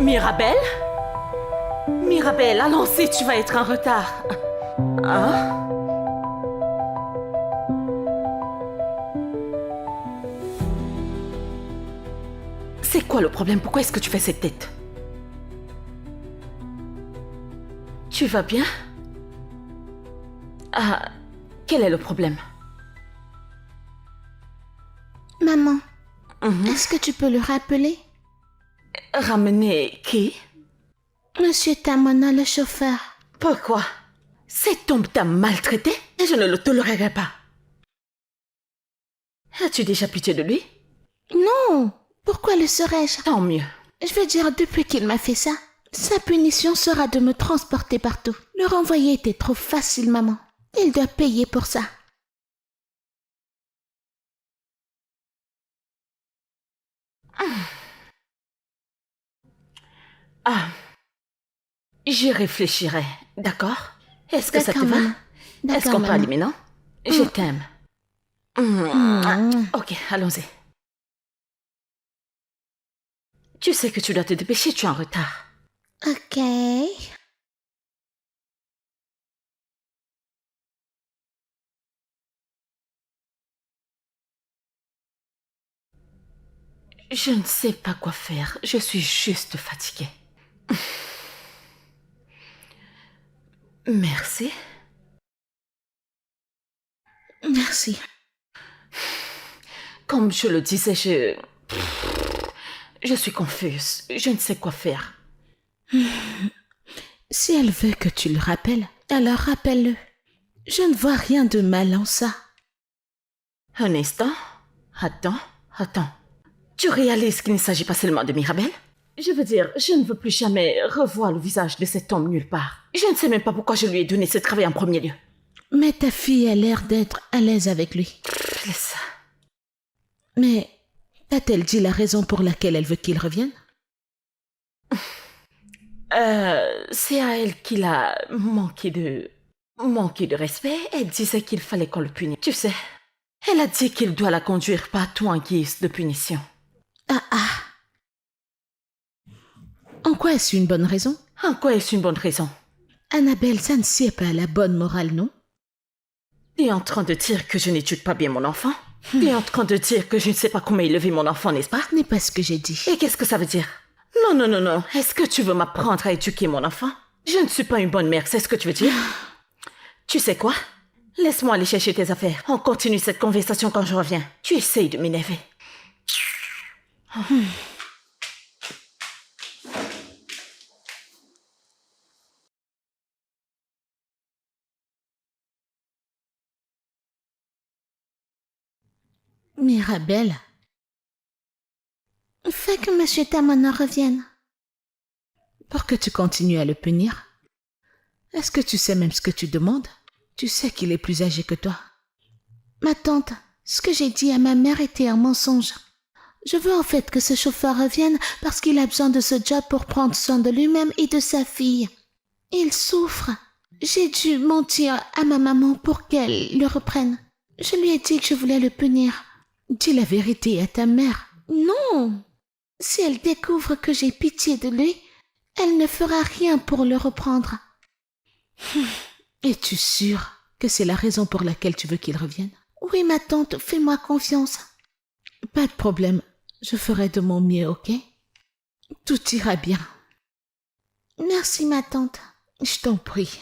Mirabelle? Mirabelle, allons-y, tu vas être en retard. Hein? C'est quoi le problème? Pourquoi est-ce que tu fais cette tête? Tu vas bien? Ah, quel est le problème? Maman, Mhm. est-ce que tu peux le rappeler? Ramener qui? Monsieur Tamona, le chauffeur. Pourquoi? Cet homme t'a maltraité et je ne le tolérerai pas. As-tu déjà pitié de lui? Non, pourquoi le serais-je? Tant mieux. Je veux dire, depuis qu'il m'a fait ça, sa punition sera de me transporter partout. Le renvoyer était trop facile, maman. Il doit payer pour ça. Ah, j'y réfléchirai, d'accord? Est-ce que ça te D'accord, va? maman. Est-ce D'accord, qu'on peut maman. allumer, non? Je t'aime. Ok, allons-y. Tu sais que tu dois te dépêcher, tu es en retard. Ok. Je ne sais pas quoi faire, je suis juste fatiguée. Merci. Merci. Comme je le disais, je suis confuse. Je ne sais quoi faire. Si elle veut que tu le rappelles, alors rappelle-le. Je ne vois rien de mal en ça. Un instant. Attends. Tu réalises qu'il ne s'agit pas seulement de Mirabelle? Je veux dire, je ne veux plus jamais revoir le visage de cet homme nulle part. Je ne sais même pas pourquoi je lui ai donné ce travail en premier lieu. Mais ta fille a l'air d'être à l'aise avec lui. Laisse ça. Mais t'a-t-elle dit la raison pour laquelle elle veut qu'il revienne? C'est à elle qu'il a manqué de respect. Elle disait qu'il fallait qu'on le punisse. Tu sais, elle a dit qu'il doit la conduire partout en guise de punition. Ah. En quoi est-ce une bonne raison? En quoi est-ce une bonne raison? Annabelle, ça ne sied pas à la bonne morale, non? Tu es en train de dire que je n'éduque pas bien mon enfant? Tu es en train de dire que je ne sais pas comment élever mon enfant, n'est-ce pas? Ce n'est pas ce que j'ai dit. Et qu'est-ce que ça veut dire? Non. Est-ce que tu veux m'apprendre à éduquer mon enfant? Je ne suis pas une bonne mère, c'est ce que tu veux dire? Tu sais quoi? Laisse-moi aller chercher tes affaires. On continue cette conversation quand je reviens. Tu essayes de m'énerver. Mirabelle, fais que Monsieur Tamana revienne. Pour que tu continues à le punir. Est-ce que tu sais même ce que tu demandes? Tu sais qu'il est plus âgé que toi. Ma tante, ce que j'ai dit à ma mère était un mensonge. Je veux en fait que ce chauffeur revienne parce qu'il a besoin de ce job pour prendre soin de lui-même et de sa fille. Il souffre. J'ai dû mentir à ma maman pour qu'elle le reprenne. Je lui ai dit que je voulais le punir. Dis la vérité à ta mère. Non. Si elle découvre que j'ai pitié de lui, elle ne fera rien pour le reprendre. Es-tu sûre que c'est la raison pour laquelle tu veux qu'il revienne? Oui, ma tante, fais-moi confiance. Pas de problème. Je ferai de mon mieux, ok? Tout ira bien. Merci, ma tante. Je t'en prie.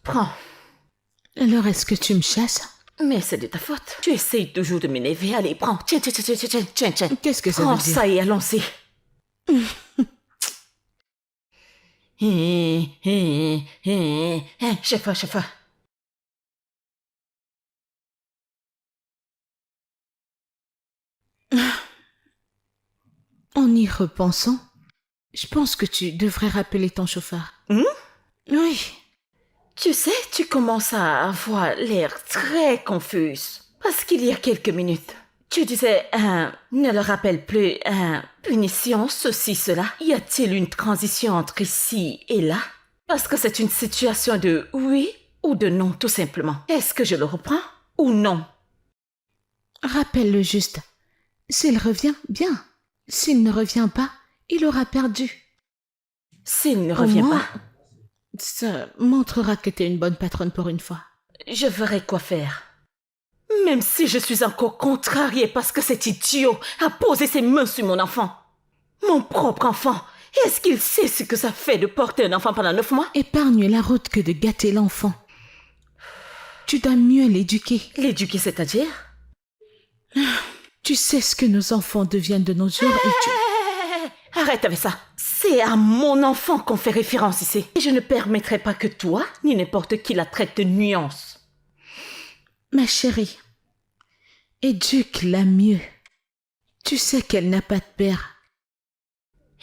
Prends. Alors, est-ce que tu me chasses? Mais c'est de ta faute. Tu essayes toujours de m'énerver. Allez, prends. Tiens. Qu'est-ce que ça Prends veut dire? ça et allons-y. Chef. En y repensant, je pense que tu devrais rappeler ton chauffeur. Oui. Tu sais, tu commences à avoir l'air très confuse. Parce qu'il y a quelques minutes, tu disais, ne le rappelle plus, punition, ceci, cela. Y a-t-il une transition entre ici et là? Parce que c'est une situation de oui ou de non, tout simplement. Est-ce que je le reprends ou non? Rappelle-le juste. S'il revient, bien. S'il ne revient pas, il aura perdu. S'il ne Au revient moins, pas, ça montrera que t'es une bonne patronne pour une fois. je verrai quoi faire. Même si je suis encore contrariée parce que cet idiot a posé ses mains sur mon enfant. Mon propre enfant. Est-ce qu'il sait ce que ça fait de porter un enfant pendant 9 mois? Épargne la route que de gâter l'enfant. Tu dois mieux l'éduquer. L'éduquer, c'est-à-dire? Tu sais ce que nos enfants deviennent de nos jours et tu... Arrête avec ça. C'est à mon enfant qu'on fait référence ici. Et je ne permettrai pas que toi, ni n'importe qui la traite de nuance. Ma chérie, éduque-la mieux. Tu sais qu'elle n'a pas de père.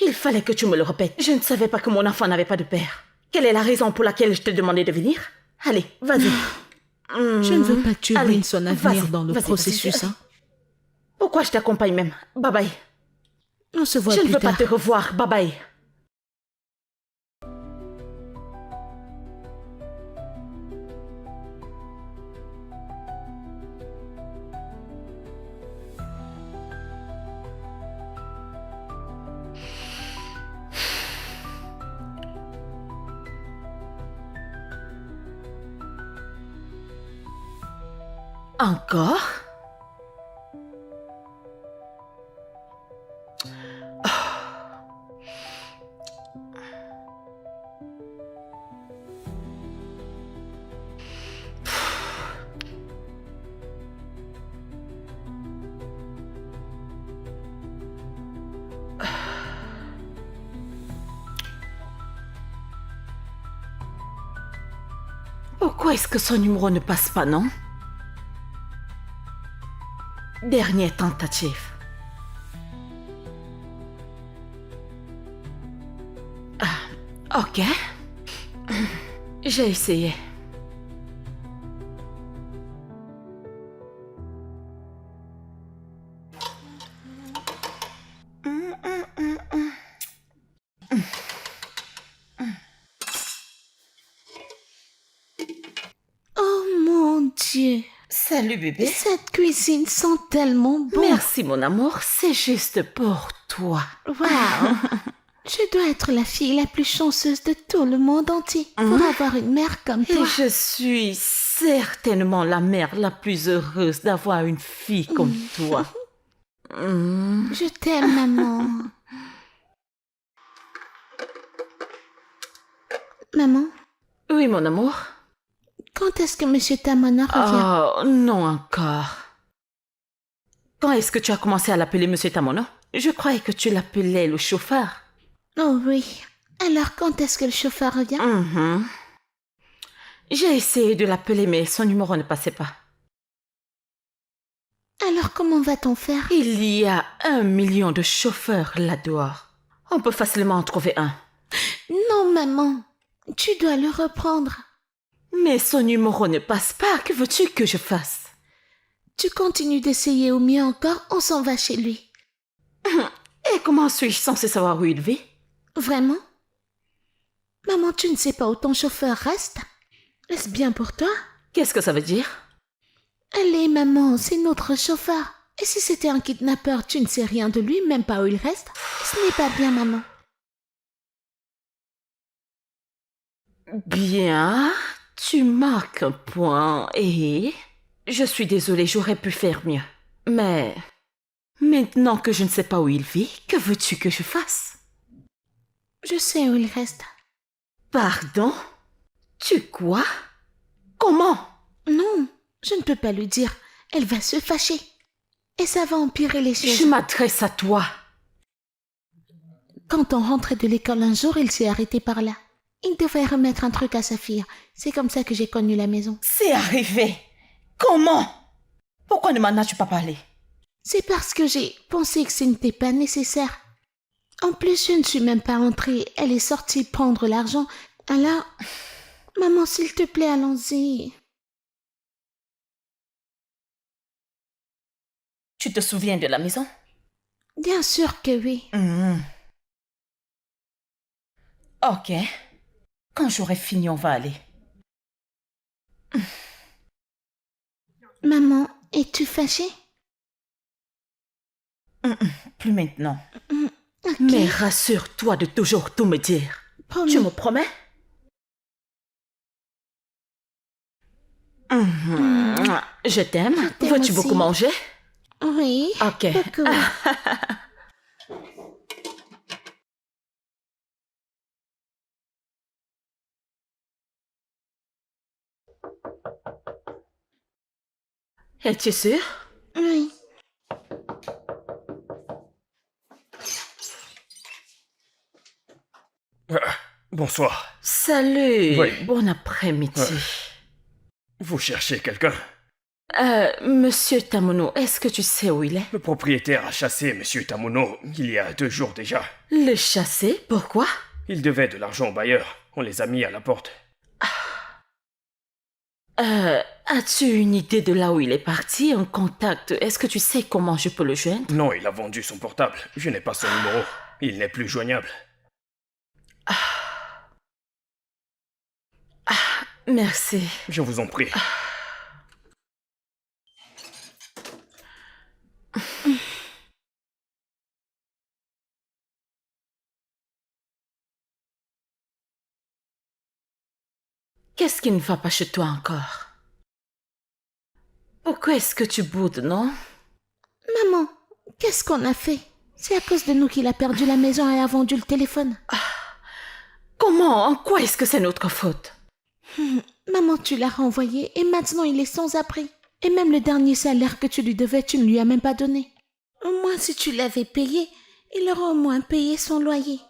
Il fallait que tu me le répètes. Je ne savais pas que mon enfant n'avait pas de père. Quelle est la raison pour laquelle je t'ai demandé de venir? Allez, vas-y. Je ne veux pas que tu Allez, ruines son avenir vas-y, dans le vas-y, processus, vas-y. hein. Pourquoi je t'accompagne même? Bye bye. On se voit Je ne plus veux pas tard. te revoir. Bye bye. Encore? Pourquoi est-ce que son numéro ne passe pas, non? Dernière tentative. Ah, ok. J'ai essayé. Oh mon Dieu. Salut bébé. Cette cuisine sent tellement bon. Merci mon amour, c'est juste pour toi. Waouh. Je dois être la fille la plus chanceuse de tout le monde entier pour avoir une mère comme Et toi. je suis certainement la mère la plus heureuse d'avoir une fille comme toi. Je t'aime, maman. Maman, Oui mon amour. quand est-ce que Monsieur Tamona revient? Oh, non encore. Quand est-ce que tu as commencé à l'appeler Monsieur Tamono? Je croyais que tu l'appelais le chauffeur. Oh oui. Alors quand est-ce que le chauffeur revient? J'ai essayé de l'appeler mais son numéro ne passait pas. Alors comment va-t-on faire? Il y a 1 million de chauffeurs là-dehors. On peut facilement en trouver un. Non, maman. Tu dois le reprendre. Mais son numéro ne passe pas. Que veux-tu que je fasse? Tu continues d'essayer au mieux encore, on s'en va chez lui. Et comment suis-je censée savoir où il vit? Vraiment? Maman, tu ne sais pas où ton chauffeur reste? Est-ce bien pour toi? Qu'est-ce que ça veut dire? Allez, maman, c'est notre chauffeur. Et si c'était un kidnappeur, tu ne sais rien de lui, même pas où il reste? Ce n'est pas bien, maman. Bien, tu marques un point et... Je suis désolée, j'aurais pu faire mieux. Mais... Maintenant que je ne sais pas où il vit, que veux-tu que je fasse? Je sais où il reste. Pardon? Tu quoi? Comment? Non, je ne peux pas lui dire. Elle va se fâcher. Et ça va empirer les choses. Je m'adresse à toi. Quand on rentrait de l'école un jour, il s'est arrêté par là. Il devait remettre un truc à sa fille. C'est comme ça que j'ai connu la maison. C'est arrivé. Comment? Pourquoi ne m'en as-tu pas parlé? C'est parce que j'ai pensé que ce n'était pas nécessaire. En plus, je ne suis même pas entrée. Elle est sortie prendre l'argent. Alors, maman, s'il te plaît, allons-y. Tu te souviens de la maison? Bien sûr que oui. Ok. Quand j'aurai fini, on va aller. Maman, es-tu fâchée? Plus maintenant. Ok. Mais rassure-toi de toujours tout me dire. Promis. Tu me promets? Je t'aime. t'aime Veux-tu aussi. beaucoup manger? Oui. Ok. Beaucoup. Es-tu sûr? Oui. Bonsoir. Salut. Oui. Bon après-midi. Vous cherchez quelqu'un? Monsieur Tamono, est-ce que tu sais où il est? Le propriétaire a chassé Monsieur Tamono il y a 2 jours déjà. Le chasser? Pourquoi? Il devait de l'argent au bailleur. On les a mis à la porte. As-tu une idée de là où il est parti? Un contact? Est-ce que tu sais comment je peux le joindre? Non, il a vendu son portable. Je n'ai pas son numéro. Il n'est plus joignable. Merci. Je vous en prie. Qu'est-ce qui ne va pas chez toi encore? Pourquoi est-ce que tu boudes, non? Maman, qu'est-ce qu'on a fait? C'est à cause de nous qu'il a perdu la maison et a vendu le téléphone. Comment? En quoi est-ce que c'est notre faute? Maman, tu l'as renvoyé et maintenant il est sans abri. Et même le dernier salaire que tu lui devais, tu ne lui as même pas donné. Au moins, si tu l'avais payé, il aurait au moins payé son loyer.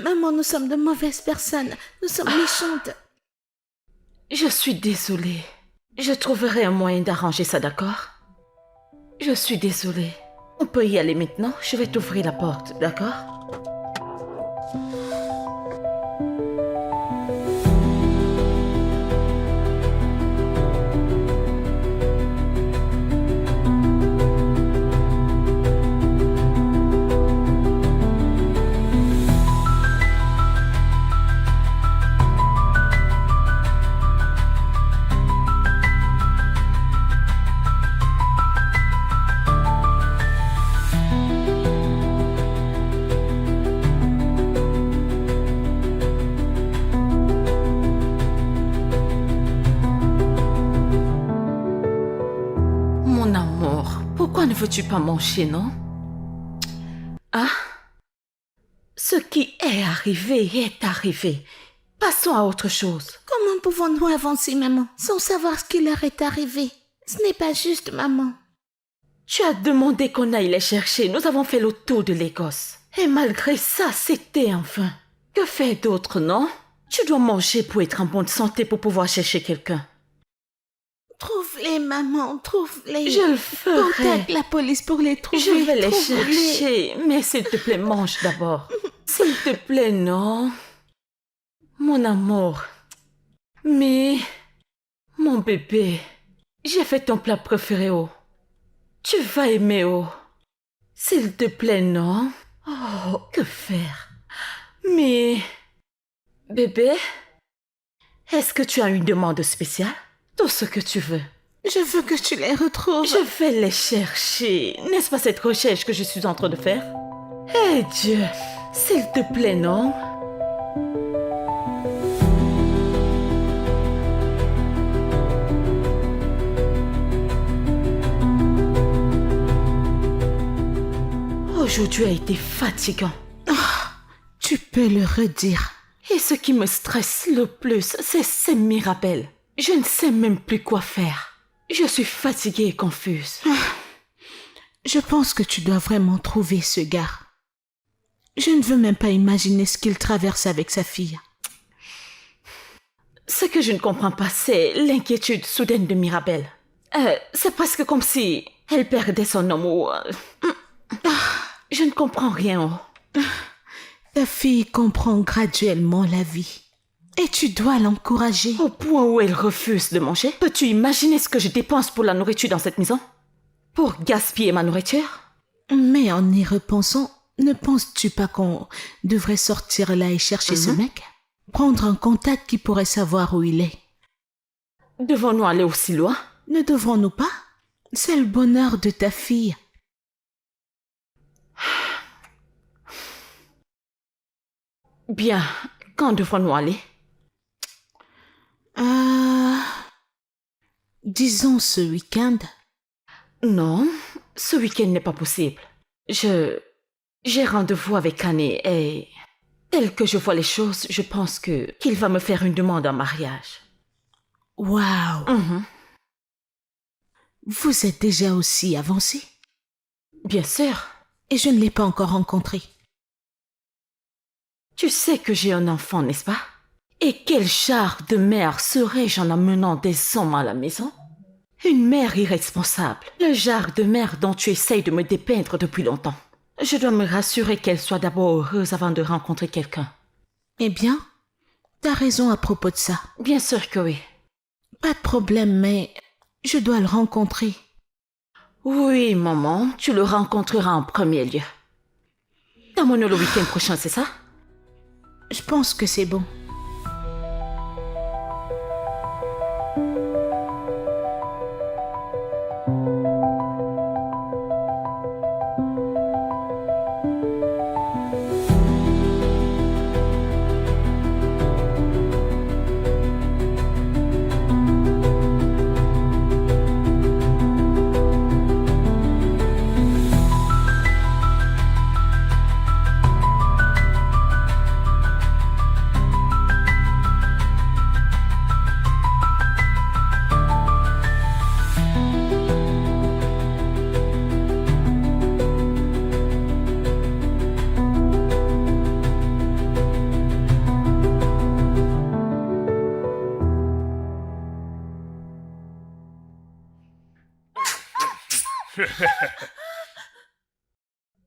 Maman, nous sommes de mauvaises personnes. Nous sommes méchantes. Je suis désolée. Je trouverai un moyen d'arranger ça, d'accord? Je suis désolée. On peut y aller maintenant? Je vais t'ouvrir la porte, d'accord? Mon amour, pourquoi ne veux-tu pas manger, non? Ah? Ce qui est arrivé. Passons à autre chose. Comment pouvons-nous avancer, maman, sans savoir ce qui leur est arrivé? Ce n'est pas juste, maman. Tu as demandé qu'on aille les chercher. Nous avons fait le tour de l'Écosse. Et malgré ça, c'était en vain. Que faire d'autre, non? Tu dois manger pour être en bonne santé pour pouvoir chercher quelqu'un. Trouve-les, maman, trouve-les. Je le ferai. Contacte la police pour les trouver. Je vais les trouve-les. chercher. Mais s'il te plaît, mange d'abord. S'il te plaît, non. Mon amour. Mais, mon bébé, j'ai fait ton plat préféré, oh. Tu vas aimer, oh. S'il te plaît, non. Oh, que faire? Mais, bébé, est-ce que tu as une demande spéciale? Tout ce que tu veux. Je veux que tu les retrouves. Je vais les chercher. N'est-ce pas cette recherche que je suis en train de faire? Eh Dieu, s'il te plaît, non? Aujourd'hui a été fatigant. Tu peux le redire. Et ce qui me stresse le plus, c'est ces Mirabelle. Je ne sais même plus quoi faire. Je suis fatiguée et confuse. Je pense que tu dois vraiment trouver ce gars. Je ne veux même pas imaginer ce qu'il traverse avec sa fille. Ce que je ne comprends pas, c'est l'inquiétude soudaine de Mirabelle. C'est presque comme si elle perdait son homme ou... Je ne comprends rien. Ta fille comprend graduellement la vie. Et tu dois l'encourager. Au point où elle refuse de manger. Peux-tu imaginer ce que je dépense pour la nourriture dans cette maison? Pour gaspiller ma nourriture? Mais en y repensant, ne penses-tu pas qu'on devrait sortir là et chercher ce mec? Prendre un contact qui pourrait savoir où il est. Devons-nous aller aussi loin? Ne devrons-nous pas? C'est le bonheur de ta fille. Bien, quand devrons-nous aller? Disons ce week-end. Non, ce week-end n'est pas possible. J'ai rendez-vous avec Annie et... Tel que je vois les choses, je pense qu'il va me faire une demande en mariage. Waouh! Vous êtes déjà aussi avancé? Bien sûr. Et je ne l'ai pas encore rencontré. Tu sais que j'ai un enfant, n'est-ce pas? Et quel genre de mère serais-je en amenant des hommes à la maison? Une mère irresponsable. Le genre de mère dont tu essayes de me dépeindre depuis longtemps. Je dois me rassurer qu'elle soit d'abord heureuse avant de rencontrer quelqu'un. Eh bien, t'as raison à propos de ça. Bien sûr que oui. Pas de problème, mais je dois le rencontrer. Oui, maman, tu le rencontreras en premier lieu. T'emmènes le week-end prochain, c'est ça? Je pense que c'est bon.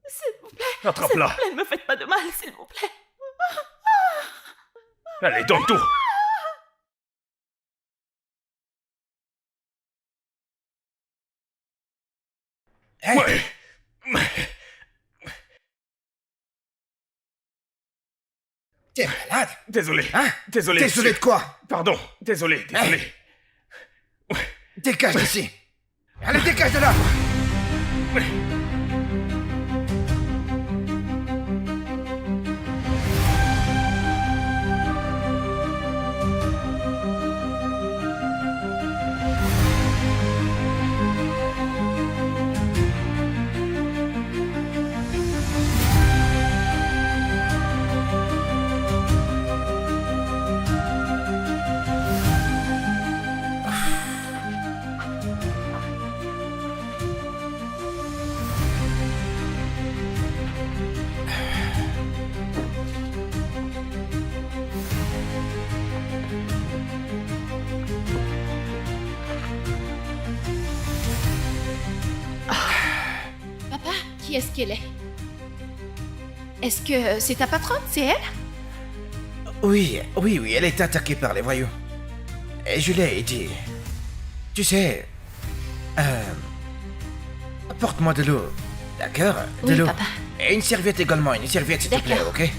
S'il vous plaît. Attrape-la. S'il vous plaît, ne me faites pas de mal, s'il vous plaît. Allez, donne tout. Hey, Ouais. t'es malade? Désolé. Hein? Désolé. Désolé de monsieur. quoi? Pardon. Désolé. Dégage d'ici. Allez, dégage de là. Papa, qui est-ce qu'elle est? Est-ce que c'est ta patronne, c'est elle? Oui, elle est attaquée par les voyous. Et je l'ai dit. Tu sais... apporte-moi de l'eau. D'accord? De Oui, l'eau. papa. Et une serviette également, une serviette s'il te plaît, D'accord. ok?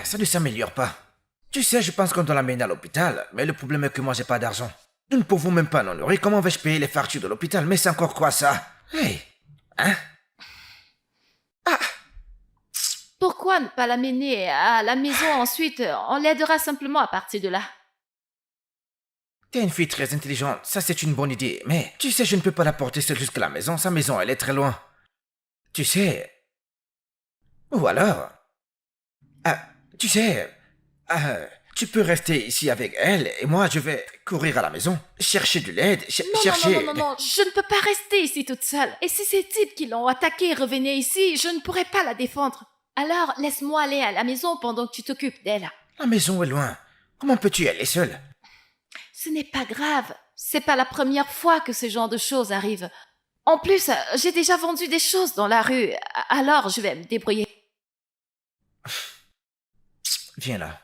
Ça ne s'améliore pas. Tu sais, je pense qu'on doit l'amener à l'hôpital, mais le problème est que moi j'ai pas d'argent. Nous ne pouvons même pas nous nourrir. Comment vais-je payer les factures de l'hôpital? Mais c'est encore quoi ça? Hey! Hein? Pourquoi ne pas l'amener à la maison ensuite? On l'aidera simplement à partir de là. T'es une fille très intelligente, ça c'est une bonne idée. Mais tu sais, je ne peux pas la porter seule jusqu'à la maison. Sa maison, elle est très loin. Tu sais... Ou alors... tu sais... tu peux rester ici avec elle et moi je vais courir à la maison, chercher de l'aide, chercher... Non, je ne peux pas rester ici toute seule. Et si ces types qui l'ont attaquée revenaient ici, je ne pourrais pas la défendre. Alors, laisse-moi aller à la maison pendant que tu t'occupes d'elle. La maison est loin. Comment peux-tu y aller seule? Ce n'est pas grave. C'est pas la première fois que ce genre de choses arrivent. En plus, j'ai déjà vendu des choses dans la rue, alors je vais me débrouiller. Viens là.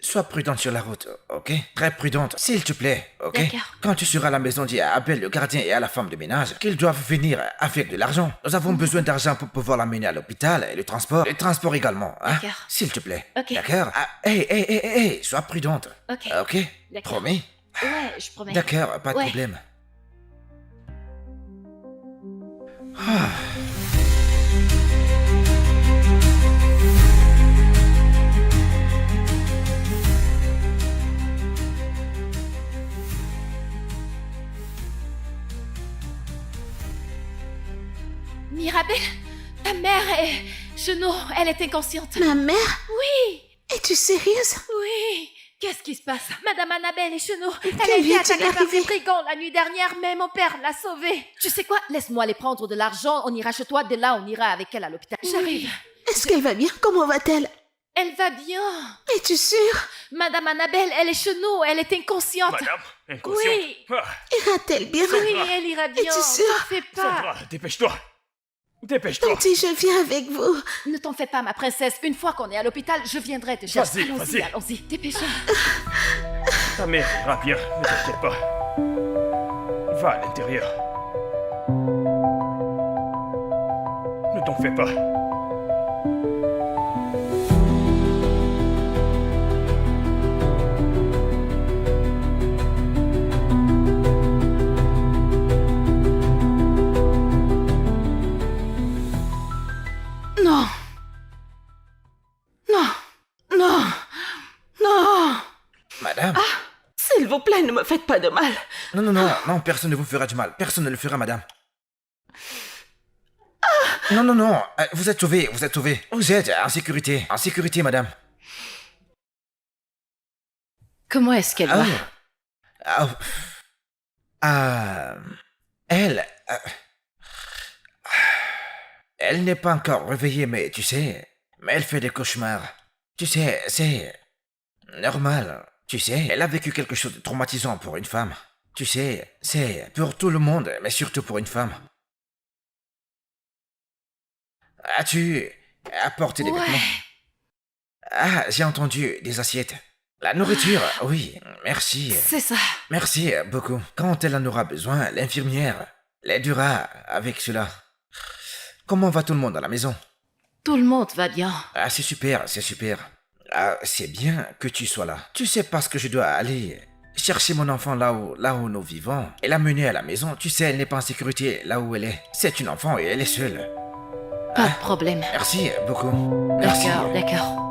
Sois prudente sur la route, ok? Très prudente, s'il te plaît, ok? D'accord. Quand tu seras à la maison, dis à Abel, le gardien, et à la femme de ménage qu'ils doivent venir avec de l'argent. Nous avons besoin d'argent pour pouvoir l'amener à l'hôpital et le transport également, hein? D'accord. S'il te plaît. Ok. D'accord? Hey, sois prudente. Ok. Ok? D'accord. Promis? Ouais, je promets. D'accord, pas de Ouais. problème. Mirabelle, ta mère est... Genou, elle est inconsciente. Ma mère? Oui, Es-tu sérieuse? oui. Qu'est-ce qui se passe? Madame Annabelle est Genou. Elle Que a été lui est-il attaquée par arrivé? des brigands la nuit dernière, mais mon père l'a sauvée. Tu sais quoi? Laisse-moi aller prendre de l'argent, on ira chez toi, de là on ira avec elle à l'hôpital. J'arrive. Est-ce qu'elle va bien? Comment va-t-elle? Elle va bien. Es-tu sûre? Madame Annabelle, elle est Genou, elle est inconsciente. Madame, inconsciente. Oui. Ira-t-elle bien? Oui, elle ira bien. Es-tu sûre? T'en fais pas. Sandra, dépêche-toi. Dépêche-toi. Tati, je viens avec vous. Ne t'en fais pas, ma princesse. Une fois qu'on est à l'hôpital, je viendrai te chercher. Vas-y, Allons-y, vas-y. allons-y. Dépêchons. Ta mère ira bien, ne t'inquiète pas. Va à l'intérieur. Ne t'en fais pas. Non. Non. Non. Non. Madame? S'il vous plaît, ne me faites pas de mal. Non, personne ne vous fera du mal. Personne ne le fera, madame. Non, vous êtes sauvée, vous êtes sauvée. Vous êtes en sécurité, madame. Comment est-ce qu'elle va? Elle... Elle n'est pas encore réveillée, mais tu sais, mais elle fait des cauchemars. Tu sais, c'est normal. Tu sais, elle a vécu quelque chose de traumatisant pour une femme. Tu sais, c'est pour tout le monde, mais surtout pour une femme. As-tu apporté des vêtements? Ah, j'ai entendu des assiettes. La nourriture, oui, merci. C'est ça. Merci beaucoup. Quand elle en aura besoin, l'infirmière l'aidera avec cela. Comment va tout le monde à la maison? Tout le monde va bien. Ah, c'est super, c'est super. Ah, c'est bien que tu sois là. Tu sais parce que je dois aller chercher mon enfant là où nous vivons et l'amener à la maison. Tu sais, elle n'est pas en sécurité là où elle est. C'est une enfant et elle est seule. Pas de problème. Merci beaucoup. Merci. D'accord, d'accord.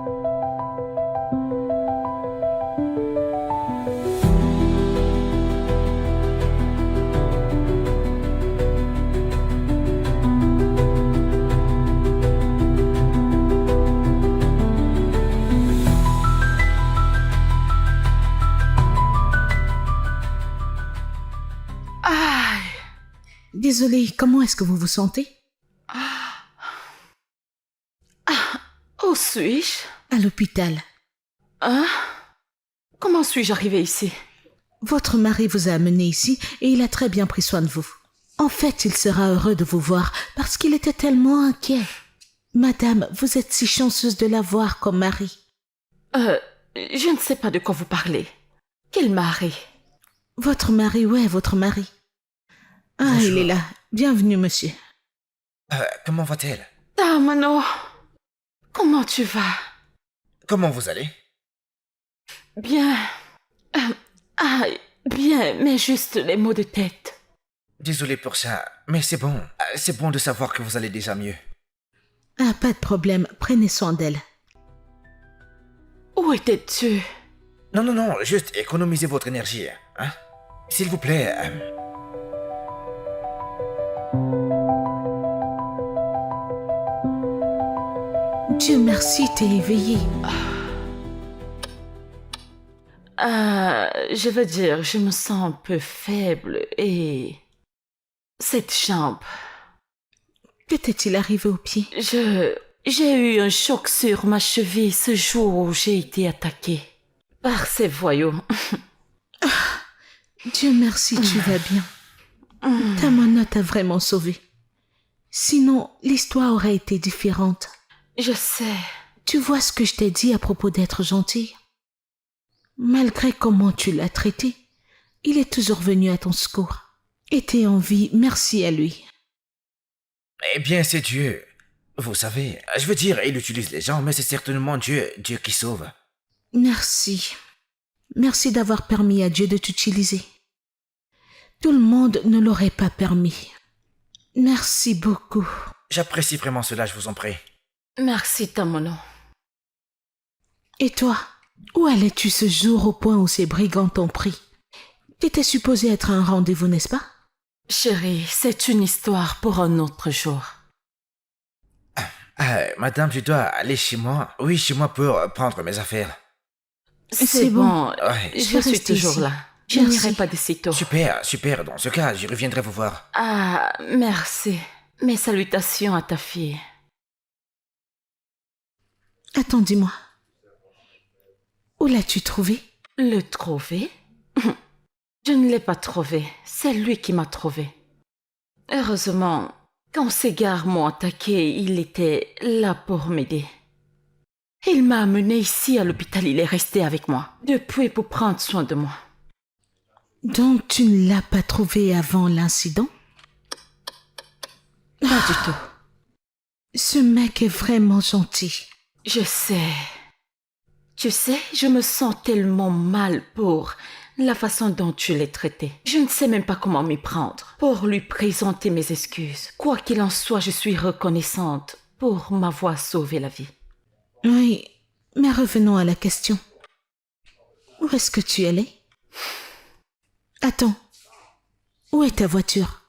Aïe. Désolée, comment est-ce que vous vous sentez? Où suis-je? À l'hôpital. Hein? Comment suis-je arrivée ici? Votre mari vous a amené ici et il a très bien pris soin de vous. En fait, il sera heureux de vous voir parce qu'il était tellement inquiet. Madame, vous êtes si chanceuse de l'avoir comme mari. Je ne sais pas de quoi vous parlez. Quel mari? Votre mari, ouais, votre mari. Ah, Bonjour. il est là. Bienvenue, monsieur. Comment va-t-elle? Tamano, comment tu vas? Comment vous allez? Bien. Bien, mais juste les maux de tête. Désolé pour ça, mais c'est bon. C'est bon de savoir que vous allez déjà mieux. Ah, pas de problème. Prenez soin d'elle. Où étais-tu? Non, juste économisez votre énergie, hein? S'il vous plaît. Dieu merci, t'es éveillée. Je veux dire, je me sens un peu faible et... Cette jambe, Que t'est-il arrivé au pied? j'ai eu un choc sur ma cheville ce jour où j'ai été attaquée par ces voyous. Dieu merci, tu vas bien. Ta main t'a vraiment sauvée. Sinon, l'histoire aurait été différente. Je sais. Tu vois ce que je t'ai dit à propos d'être gentille? Malgré comment tu l'as traité, il est toujours venu à ton secours. Et t'es en vie, merci à lui. Eh bien, c'est Dieu. Vous savez, je veux dire, il utilise les gens, mais c'est certainement Dieu qui sauve. Merci. Merci d'avoir permis à Dieu de t'utiliser. Tout le monde ne l'aurait pas permis. Merci beaucoup. J'apprécie vraiment cela, je vous en prie. Merci, Tamono. Et toi, où allais-tu ce jour au point où ces brigands t'ont pris? T'étais supposé être à un rendez-vous, n'est-ce pas? Chérie, c'est une histoire pour un autre jour. Madame, je dois aller chez moi. Oui, chez moi pour prendre mes affaires. C'est bon, Ouais. je vais suis rester toujours ici. là. Je Merci. n'irai pas d'ici tôt. Super. Dans ce cas, je reviendrai vous voir. Ah, merci. Mes salutations à ta fille. Attends, dis-moi. Où l'as-tu trouvé? Le trouver? Je ne l'ai pas trouvé. C'est lui qui m'a trouvé. Heureusement, quand ces gars m'ont attaqué, il était là pour m'aider. Il m'a amené ici à l'hôpital. Il est resté avec moi depuis pour prendre soin de moi. Donc tu ne l'as pas trouvé avant l'incident? Pas du tout. Ce mec est vraiment gentil. Je sais. Tu sais, je me sens tellement mal pour la façon dont tu l'as traité. Je ne sais même pas comment m'y prendre pour lui présenter mes excuses. Quoi qu'il en soit, je suis reconnaissante pour m'avoir sauvé la vie. Oui, mais revenons à la question. Où est-ce que tu allais? Attends, où est ta voiture?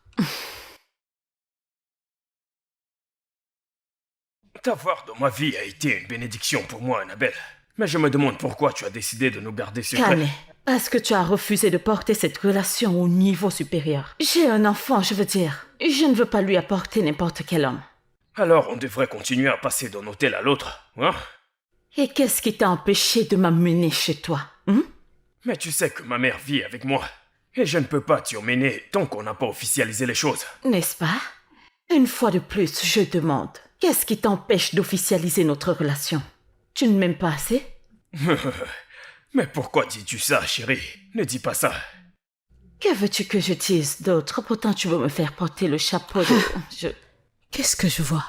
T'avoir dans ma vie a été une bénédiction pour moi, Annabelle. Mais je me demande pourquoi tu as décidé de nous garder secrets. Calme, parce que tu as refusé de porter cette relation au niveau supérieur. J'ai un enfant, je veux dire. Je ne veux pas lui apporter n'importe quel homme. Alors on devrait continuer à passer d'un hôtel à l'autre, hein? Et qu'est-ce qui t'a empêché de m'amener chez toi? Mais tu sais que ma mère vit avec moi. Et je ne peux pas t'y emmener tant qu'on n'a pas officialisé les choses. N'est-ce pas? Une fois de plus, je demande, qu'est-ce qui t'empêche d'officialiser notre relation? Tu ne m'aimes pas assez? Mais pourquoi dis-tu ça, chérie? Ne dis pas ça. Que veux-tu que je dise d'autre? Pourtant, tu veux me faire porter le chapeau de... Qu'est-ce que je vois?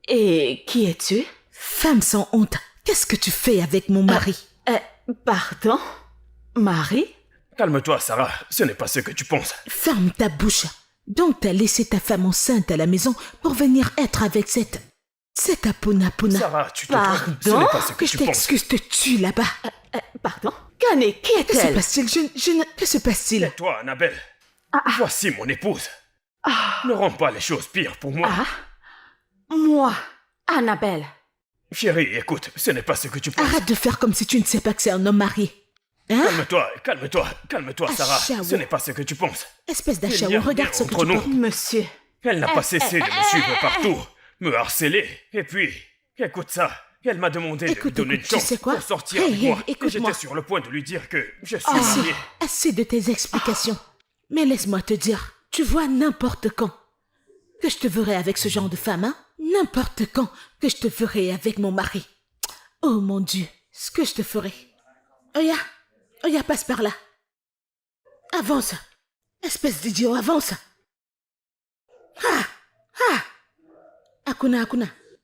Et qui es-tu? Femme sans honte, qu'est-ce que tu fais avec mon mari? Pardon? Marie? Calme-toi, Sarah. Ce n'est pas ce que tu penses. Ferme ta bouche. Donc t'as laissé ta femme enceinte à la maison pour venir être avec cette Apuna. Sarah, tu te Pardon? trompes. Ce n'est pas ce que Que je tu penses. t'excuse, te tue là-bas. Pardon? Kane, qui Que se est-elle? passe-t-il? Que se passe-t-il? Et toi, Annabelle, voici mon épouse. Ne rends pas les choses pires pour moi. Moi, Annabelle. Chérie, écoute, ce n'est pas ce que tu penses. Arrête de faire comme si tu ne sais pas que c'est un homme marié. Hein? Calme-toi, Sarah. Chaos. Ce n'est pas ce que tu penses. Espèce Il y a d'achat, rien regarde ce que entre tu nous. portes. Monsieur. Elle n'a pas cessé de me suivre partout, me harceler. Et puis, écoute ça. Elle m'a demandé de lui Écoute, donner une tu chance sais quoi? pour sortir Hey, avec hey, moi. Et écoute-moi. j'étais sur le point de lui dire que je suis Assez, marié. assez de tes explications. Mais laisse-moi te dire, tu vois n'importe quand que je te verrai avec ce genre de femme, hein? N'importe quand que je te verrai avec mon mari. Oh mon Dieu, ce que je te ferai. Oya, passe par là. Avance. Espèce d'idiot, avance. Akuna,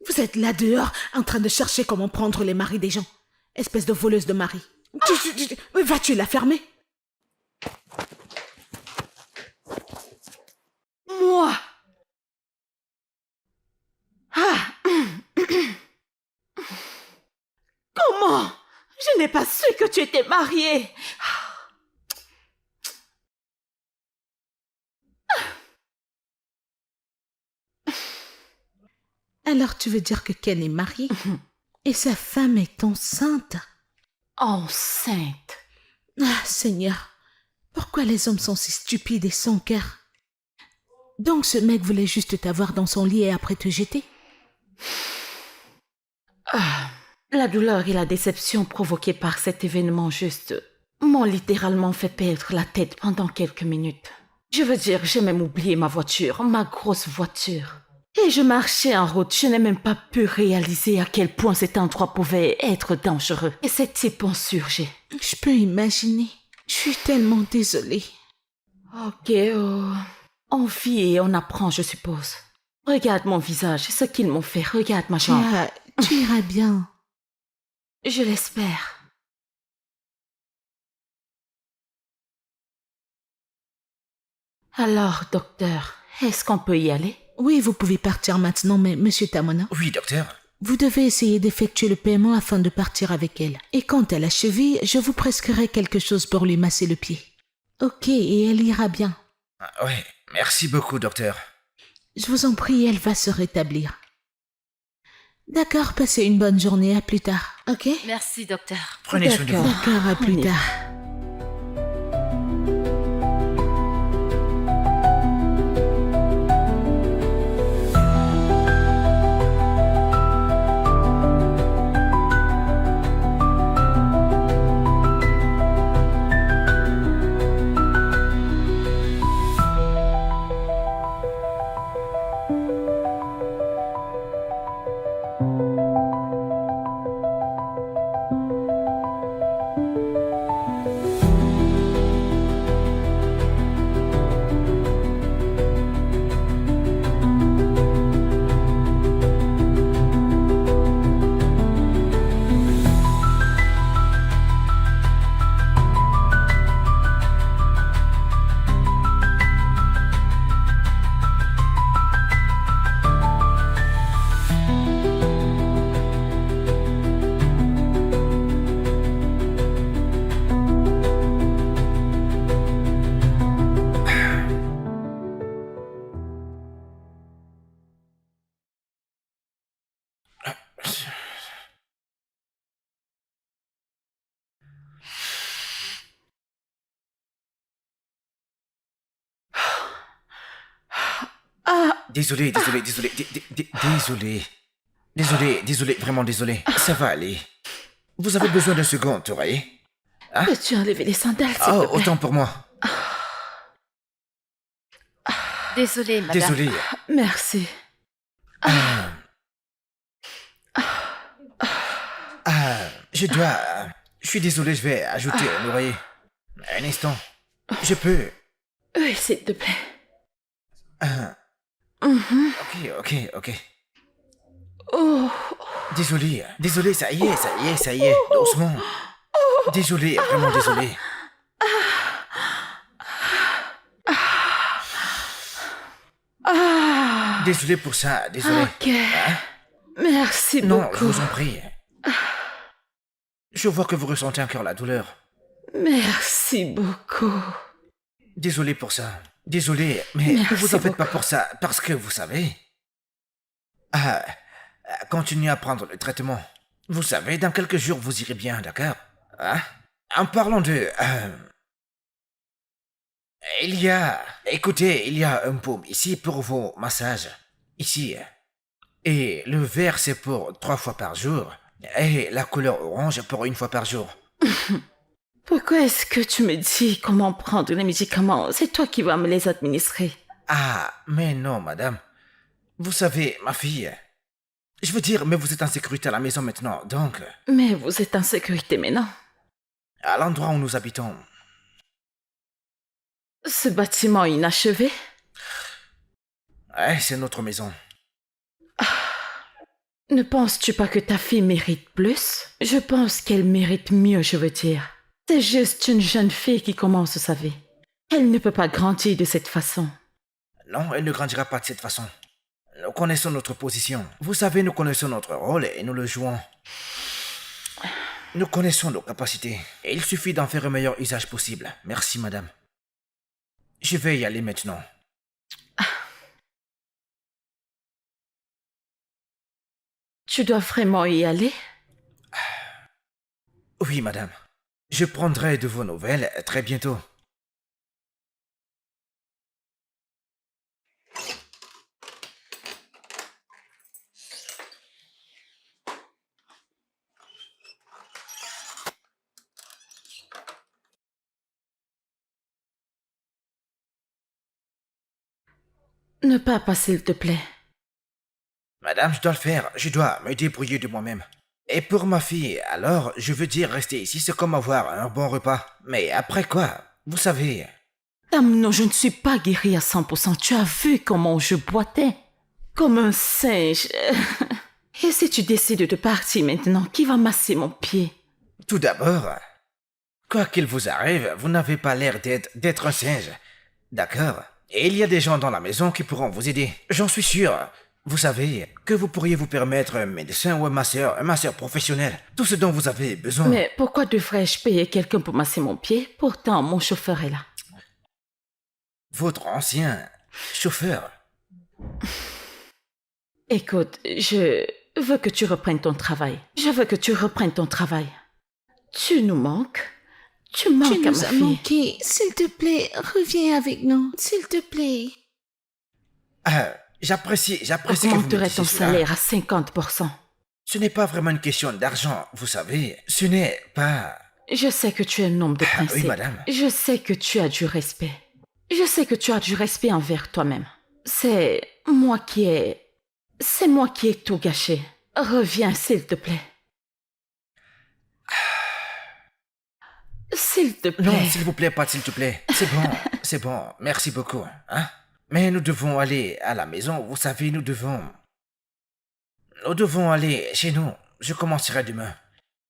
vous êtes là dehors en train de chercher comment prendre les maris des gens. Espèce de voleuse de mari. Vas-tu la fermer? Moi. Comment? Je n'ai pas su que tu étais mariée. Alors tu veux dire que Ken est marié et sa femme est enceinte? Enceinte. Ah, Seigneur, pourquoi les hommes sont si stupides et sans cœur? Donc ce mec voulait juste t'avoir dans son lit et après te jeter? La douleur et la déception provoquées par cet événement juste m'ont littéralement fait perdre la tête pendant quelques minutes. Je veux dire, j'ai même oublié ma voiture, ma grosse voiture. Et je marchais en route, je n'ai même pas pu réaliser à quel point cet endroit pouvait être dangereux. Et ces types ont surgi. Je peux imaginer. Je suis tellement désolée. Ok, on vit et on apprend, je suppose. Regarde mon visage, ce qu'ils m'ont fait, regarde ma jambe. Tu iras bien. Je l'espère. Alors, docteur, est-ce qu'on peut y aller? Oui, vous pouvez partir maintenant, mais monsieur Tamona, Oui, docteur. vous devez essayer d'effectuer le paiement afin de partir avec elle. Et quand elle a cheville, je vous prescrirai quelque chose pour lui masser le pied. Ok, et elle ira bien. Ouais, merci beaucoup, docteur. Je vous en prie, elle va se rétablir. D'accord, passez une bonne journée, à plus tard, ok? Merci, docteur. Prenez soin de vous. D'accord, à plus On y tard. Désolé, désolé, vraiment désolé. Ça va aller. Vous avez besoin d'un second, tu voyez? Peux-tu enlever les sandales, s'il Oh, te plaît? autant pour moi. Désolée, madame. Désolé. Merci. Je suis désolé, je vais ajouter un oreiller. Un instant. Je peux. Oui, s'il te plaît. Ok. Oh, Désolé, ça y est, doucement. Désolé, vraiment désolé. Désolé pour ça, désolé. ok. Merci Non, je beaucoup. vous en prie. Je vois que vous ressentez encore la douleur. Merci beaucoup. Désolé pour ça. Désolé, mais Merci ne vous en faites pas beaucoup. pour ça, parce que vous savez... continuez à prendre le traitement. Vous savez, dans quelques jours, vous irez bien, d'accord? En parlant de... Écoutez, il y a un baume ici pour vos massages. Ici. Et le vert, c'est pour 3 fois par jour. Et la couleur orange pour 1 fois par jour. Pourquoi est-ce que tu me dis comment prendre les médicaments? C'est toi qui vas me les administrer. Mais non, madame. Vous savez, ma fille... Je veux dire, mais vous êtes en sécurité à la maison maintenant, donc... Mais vous êtes en sécurité maintenant. À l'endroit où nous habitons... Ce bâtiment inachevé? c'est notre maison. Ne penses-tu pas que ta fille mérite plus? Je pense qu'elle mérite mieux, je veux dire. C'est juste une jeune fille qui commence sa vie. Elle ne peut pas grandir de cette façon. Non, elle ne grandira pas de cette façon. Nous connaissons notre position. Vous savez, nous connaissons notre rôle et nous le jouons. Nous connaissons nos capacités. Et il suffit d'en faire un meilleur usage possible. Merci, madame. Je vais y aller maintenant. Tu dois vraiment y aller? Oui, madame. Je prendrai de vos nouvelles très bientôt. Ne pars pas, s'il te plaît. Madame, je dois le faire. Je dois me débrouiller de moi-même. Et pour ma fille, alors, je veux dire, rester ici, c'est comme avoir un bon repas. Mais après quoi? Vous savez... Dame, non, je ne suis pas guérie à 100%. Tu as vu comment je boitais? Comme un singe. Et si tu décides de partir maintenant, qui va masser mon pied? Tout d'abord, quoi qu'il vous arrive, vous n'avez pas l'air d'être un singe. D'accord? Et il y a des gens dans la maison qui pourront vous aider. J'en suis sûr. Vous savez que vous pourriez vous permettre un médecin ou un masseur professionnel. Tout ce dont vous avez besoin. Mais pourquoi devrais-je payer quelqu'un pour masser mon pied? Pourtant, mon chauffeur est là. Votre ancien chauffeur. Écoute, je veux que tu reprennes ton travail. Je veux que tu reprennes ton travail. Tu nous manques. Tu manques Tu à nous ma as fille. manqué. S'il te plaît, reviens avec nous. S'il te plaît. J'apprécie que vous me Augmenterai disiez ton cela. salaire à 50%. Ce n'est pas vraiment une question d'argent, vous savez. Ce n'est pas... Je sais que tu es un homme de principe. oui, madame. Je sais que tu as du respect. Je sais que tu as du respect envers toi-même. C'est moi qui ai tout gâché. Reviens, s'il te plaît. S'il te plaît. Non, s'il vous plaît, pas s'il te plaît. C'est bon, merci beaucoup. Hein? Mais nous devons aller à la maison, vous savez, nous devons aller chez nous. Je commencerai demain.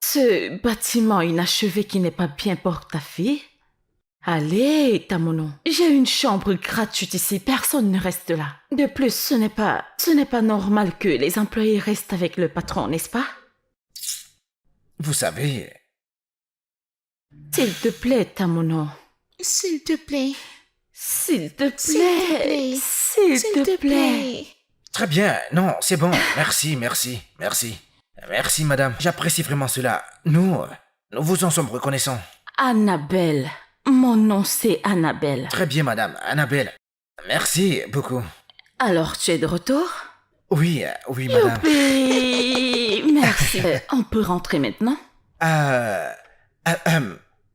Ce bâtiment inachevé qui n'est pas bien pour ta fille? Allez, Tamono. J'ai une chambre gratuite ici, personne ne reste là. De plus, ce n'est pas normal que les employés restent avec le patron, n'est-ce pas? Vous savez, S'il te plaît, Tamono. S'il te plaît. S'il te S'il te plaît. plaît. S'il te plaît. très bien, non, c'est bon. Merci. Merci, madame. J'apprécie vraiment cela. Nous vous en sommes reconnaissants. Annabelle. Mon nom, c'est Annabelle. Très bien, madame. Annabelle. Merci beaucoup. Alors, tu es de retour? Oui, oui, madame. Youpi! Merci. On peut rentrer maintenant? Euh,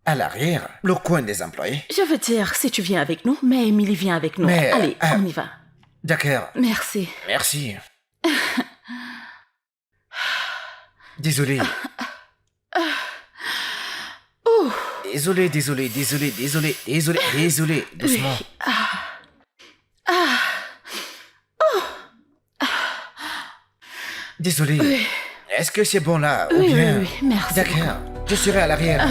à l'arrière, le coin des employés. Je veux dire, si tu viens avec nous, mais Emily vient avec nous. Mais, Allez, on y va. D'accord, Merci. merci. Désolé. Désolé, désolé, désolé, désolé, désolé, désolé. Doucement. Désolé. Est-ce que c'est bon là ou Oui, bien... oui, oui, merci. D'accord, je serai à l'arrière.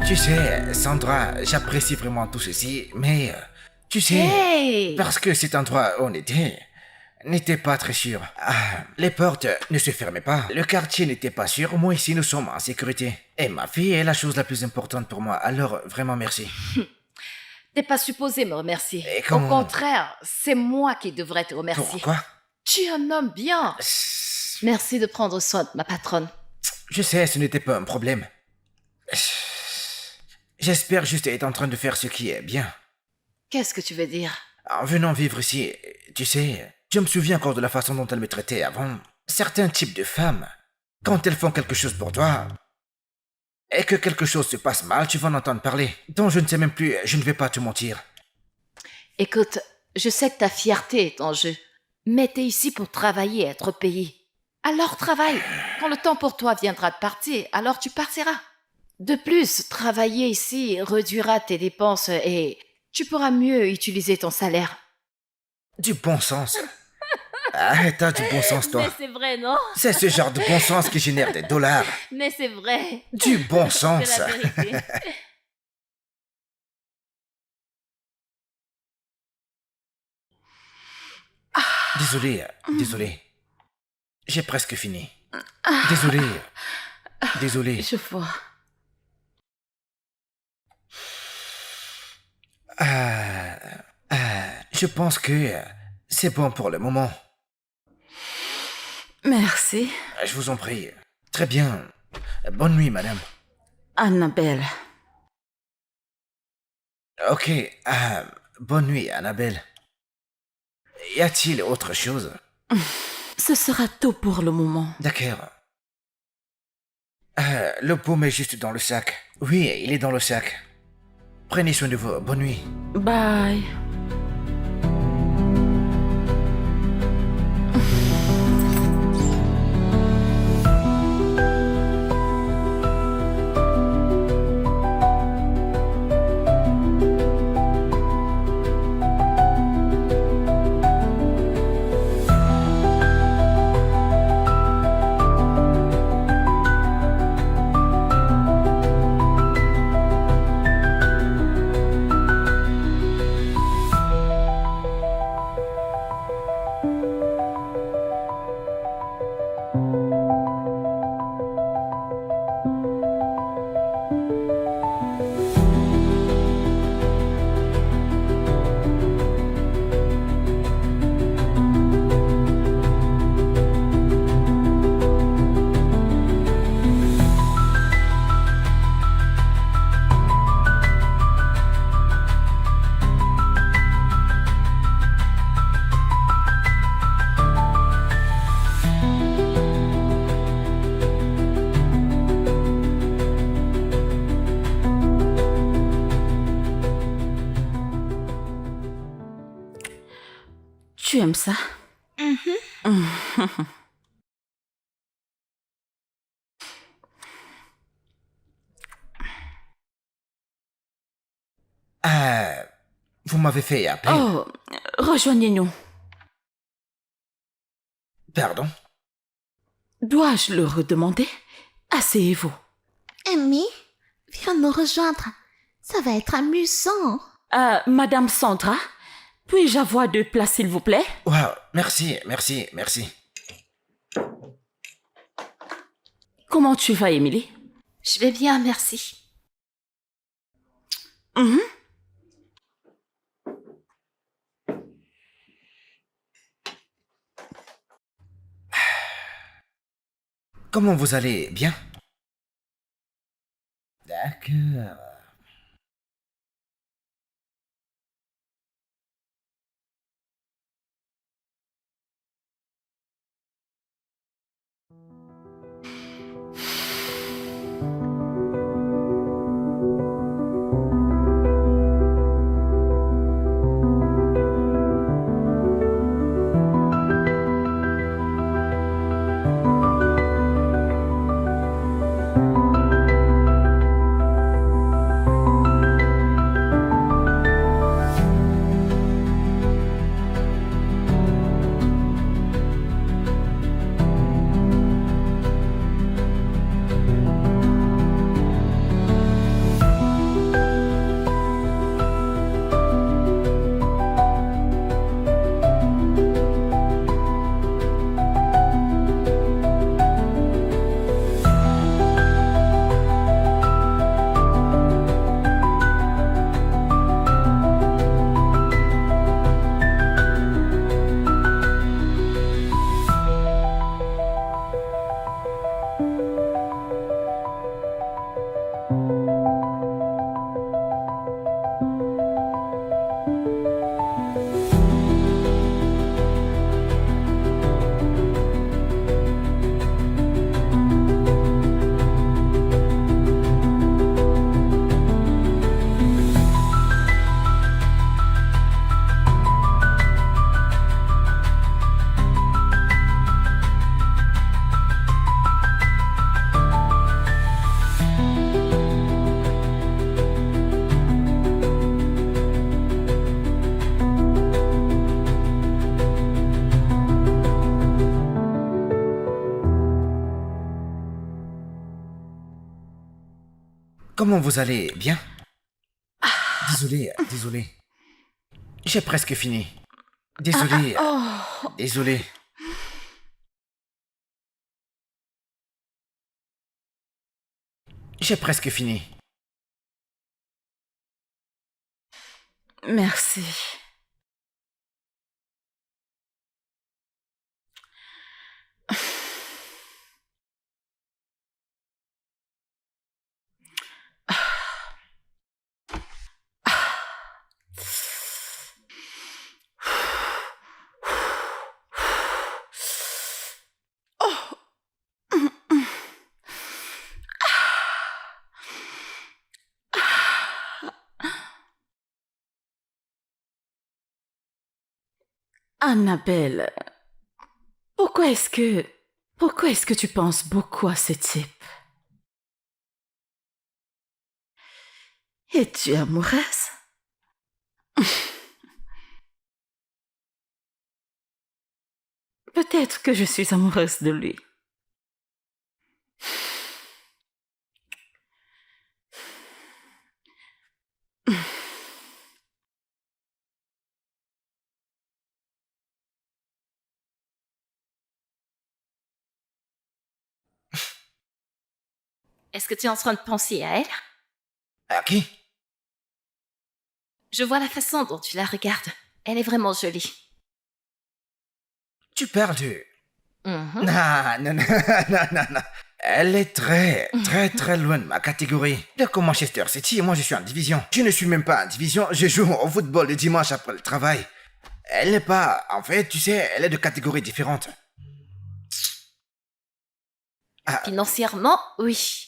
Tu sais, Sandra, j'apprécie vraiment tout ceci, mais tu sais, Hey! parce que cet endroit où on était n'était pas très sûr. Les portes ne se fermaient pas, le quartier n'était pas sûr, moi ici nous sommes en sécurité. Et ma fille est la chose la plus importante pour moi, alors vraiment merci. T'es pas supposé me remercier. Et Au comment- contraire, c'est moi qui devrais te remercier. Pourquoi? Tu es un homme bien. Merci de prendre soin de ma patronne. Je sais, ce n'était pas un problème. J'espère juste être en train de faire ce qui est bien. Qu'est-ce que tu veux dire? En venant vivre ici, tu sais, je me souviens encore de la façon dont elle me traitait avant. Certains types de femmes, quand elles font quelque chose pour toi, et que quelque chose se passe mal, tu vas en entendre parler. Donc je ne sais même plus, je ne vais pas te mentir. Écoute, je sais que ta fierté est en jeu, mais t'es ici pour travailler et être payé. Alors travaille. Quand le temps pour toi viendra de partir, alors tu partiras. De plus, travailler ici réduira tes dépenses et tu pourras mieux utiliser ton salaire. Du bon sens. T'as du bon sens, toi. Mais c'est vrai, non? C'est ce genre de bon sens qui génère des dollars. Mais c'est vrai. Du bon sens. C'est la vérité. Désolé, désolé. J'ai presque fini. Désolé. Désolé. Je vois. Je pense que c'est bon pour le moment. Merci. Je vous en prie. Très bien. Bonne nuit, madame. Annabelle. Ok. Bonne nuit, Annabelle. Y a-t-il autre chose? Ce sera tout pour le moment. D'accord. Le paume est juste dans le sac. Oui, il est dans le sac. Prenez soin de vous. Bonne nuit. Bye. Tu aimes ça? Vous m'avez fait appeler. Oh, rejoignez-nous. Pardon? Dois-je le redemander? Asseyez-vous. Amy, viens nous rejoindre. Ça va être amusant. Madame Sandra, puis-je avoir 2 places, s'il vous plaît? Wow, merci, merci, merci. Comment tu vas, Emily? Je vais bien, merci. Mhm. Comment vous allez? Bien? D'accord. Comment vous allez? Bien? Désolé. J'ai presque fini. Désolé. Désolé. J'ai presque fini. Merci. Annabelle, pourquoi est-ce que tu penses beaucoup à ce type? Es-tu amoureuse? Peut-être que je suis amoureuse de lui. Est-ce que tu es en train de penser à elle? À qui? Je vois la façon dont tu la regardes. Elle est vraiment jolie. Tu parles de... Mhm. Non. Elle est très loin de ma catégorie. Bien comme Manchester City, moi je suis en division. Je ne suis même pas en division, je joue au football le dimanche après le travail. Elle n'est pas... En fait, tu sais, elle est de catégorie différente. Financièrement, oui.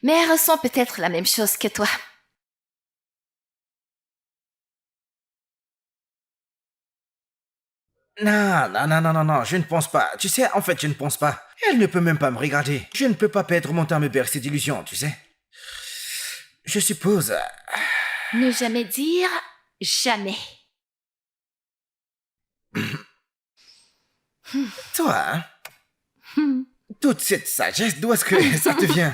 Mais elle ressent peut-être la même chose que toi. Non, je ne pense pas. Tu sais, en fait, je ne pense pas. Elle ne peut même pas me regarder. Je ne peux pas perdre mon temps à me bercer d'illusions, tu sais. Je suppose... Ne jamais dire jamais. Toi, hein? Toute cette sagesse, d'où est-ce que ça te vient?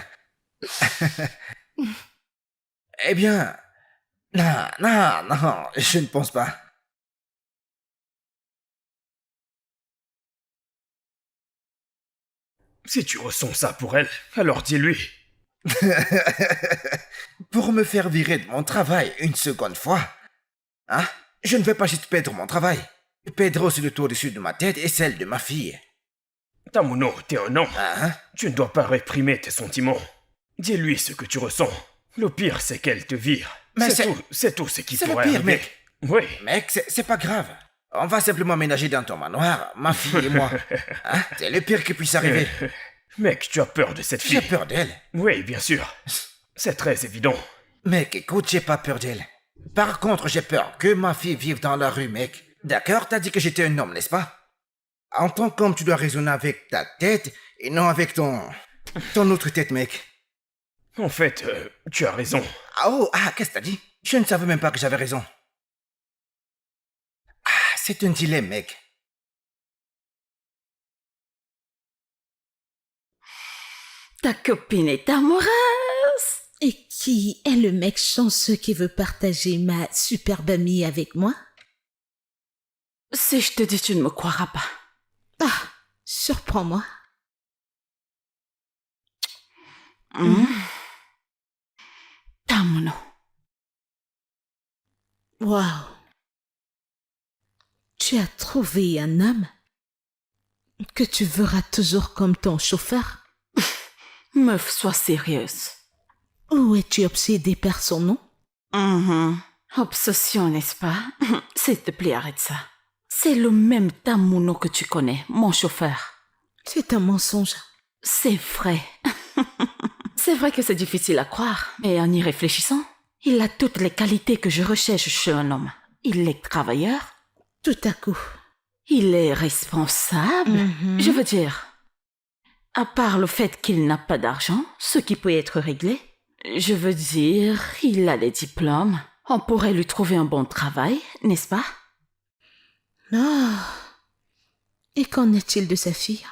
Eh bien... Non, je ne pense pas. Si tu ressens ça pour elle, alors dis-lui. Pour me faire virer de mon travail une seconde fois, hein? Je ne vais pas juste perdre mon travail. Je perdrai aussi le tour dessus de ma tête et celle de ma fille. Tamuno, t'es un homme. Hein? Tu ne dois pas réprimer tes sentiments. Dis-lui ce que tu ressens. Le pire, c'est qu'elle te vire. Mais c'est tout ce qui c'est le pourrait pire, arriver. mec. Oui. Mec, c'est pas grave. On va simplement ménager dans ton manoir, ma fille et moi. Hein? C'est le pire qui puisse arriver. Mec, tu as peur de cette fille. J'ai peur d'elle. Oui, bien sûr. C'est très évident. Mec, écoute, j'ai pas peur d'elle. Par contre, j'ai peur que ma fille vive dans la rue, mec. D'accord, t'as dit que j'étais un homme, n'est-ce pas? En tant qu'homme, tu dois raisonner avec ta tête et non avec ton autre tête, mec. En fait, tu as raison. Qu'est-ce que t'as dit? Je ne savais même pas que j'avais raison. C'est un dilemme, mec. Ta copine est amoureuse. Et qui est le mec chanceux qui veut partager ma superbe amie avec moi? Si je te dis, tu ne me croiras pas. Surprends-moi. Tamuno. Waouh. Tu as trouvé un homme que tu verras toujours comme ton chauffeur? Meuf, sois sérieuse. Ou es-tu obsédée par son nom? Obsession, n'est-ce pas? S'il te plaît, arrête ça. C'est le même Tamuno que tu connais, mon chauffeur. C'est un mensonge. C'est vrai. C'est vrai que c'est difficile à croire, mais en y réfléchissant, il a toutes les qualités que je recherche chez un homme. Il est travailleur. Tout à coup. Il est responsable. Je veux dire, à part le fait qu'il n'a pas d'argent, ce qui peut être réglé, je veux dire, il a des diplômes. On pourrait lui trouver un bon travail, n'est-ce pas? Et qu'en est-il de sa fille?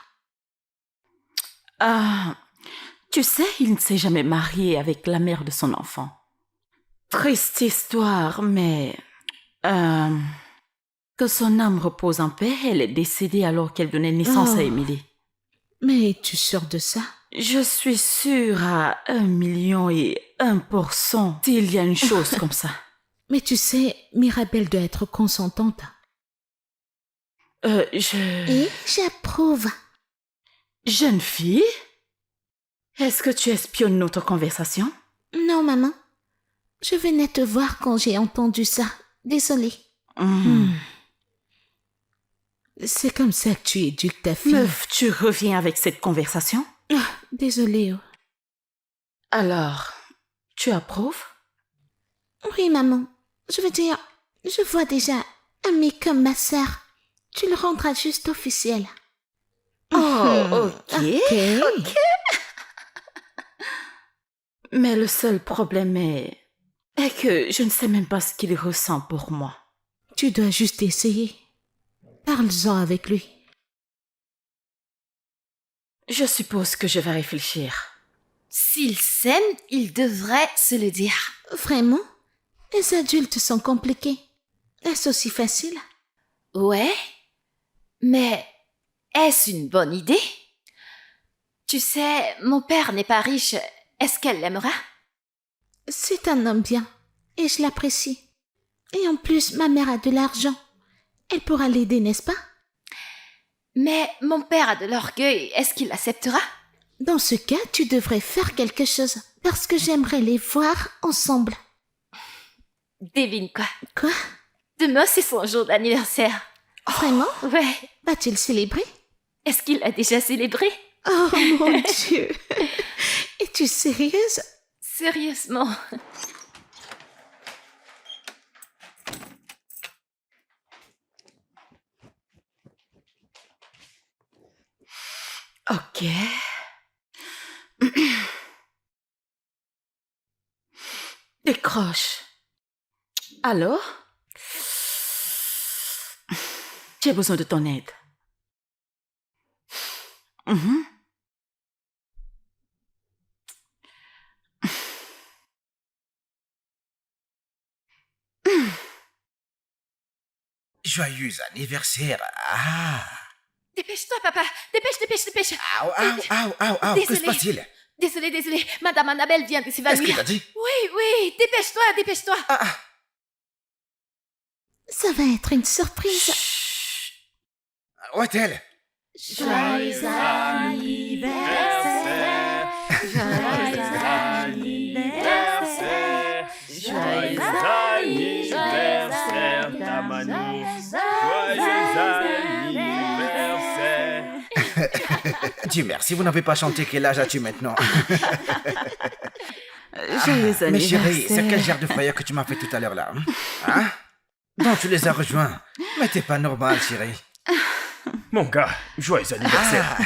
Tu sais, il ne s'est jamais marié avec la mère de son enfant. Triste histoire, mais... que son âme repose en paix, elle est décédée alors qu'elle donnait naissance à Emily. Mais es-tu sûre de ça? Je suis sûre à 1,1% s'il y a une chose comme ça. Mais tu sais, Mirabelle doit être consentante. Et j'approuve. Jeune fille? Est-ce que tu espionnes notre conversation? Non, maman. Je venais te voir quand j'ai entendu ça. Désolée. C'est comme ça que tu éduques ta fille. Meuf, tu reviens avec cette conversation? Désolée. Alors, tu approuves? Oui, maman. Je veux dire, je vois déjà un mec comme ma sœur. Tu le rendras juste officiel. Ok. Ok. Mais le seul problème est que je ne sais même pas ce qu'il ressent pour moi. Tu dois juste essayer. Parle-en avec lui. Je suppose que je vais réfléchir. S'ils s'aiment, ils devraient se le dire. Vraiment? Les adultes sont compliqués. Est-ce aussi facile? Ouais, mais est-ce une bonne idée? Tu sais, mon père n'est pas riche. Est-ce qu'elle l'aimera? C'est un homme bien, et je l'apprécie. Et en plus, ma mère a de l'argent. Elle pourra l'aider, n'est-ce pas? Mais mon père a de l'orgueil. Est-ce qu'il acceptera? Dans ce cas, tu devrais faire quelque chose, parce que j'aimerais les voir ensemble. Devine quoi? Quoi? Demain, c'est son jour d'anniversaire. Vraiment? Ouais. Va-t-il célébrer? Est-ce qu'il a déjà célébré? Oh mon Dieu! Es-tu sérieuse? Sérieusement. Ok. Décroche. Alors? J'ai besoin de ton aide. Joyeux anniversaire. Dépêche-toi, papa. Dépêche. Que se Désolée. passe-t-il? Désolée. Madame Annabelle vient de Qu'est-ce s'évanouir. qu'il t'a dit? Oui. Dépêche-toi. Ça va être une surprise. Où est-elle? Joyeux anniversaire. Joyeux anniversaire. Joyeux anniversaire, Tamani. Joyeux anniversaire. Dieu merci, vous n'avez pas chanté. Quel âge as-tu maintenant? Joyeux Mais chérie, anniversaire. c'est quel genre de frayeur que tu m'as fait tout à l'heure là? Hein? Non, tu les as rejoints. Mais t'es pas normal, chérie. Mon gars, joyeux anniversaire.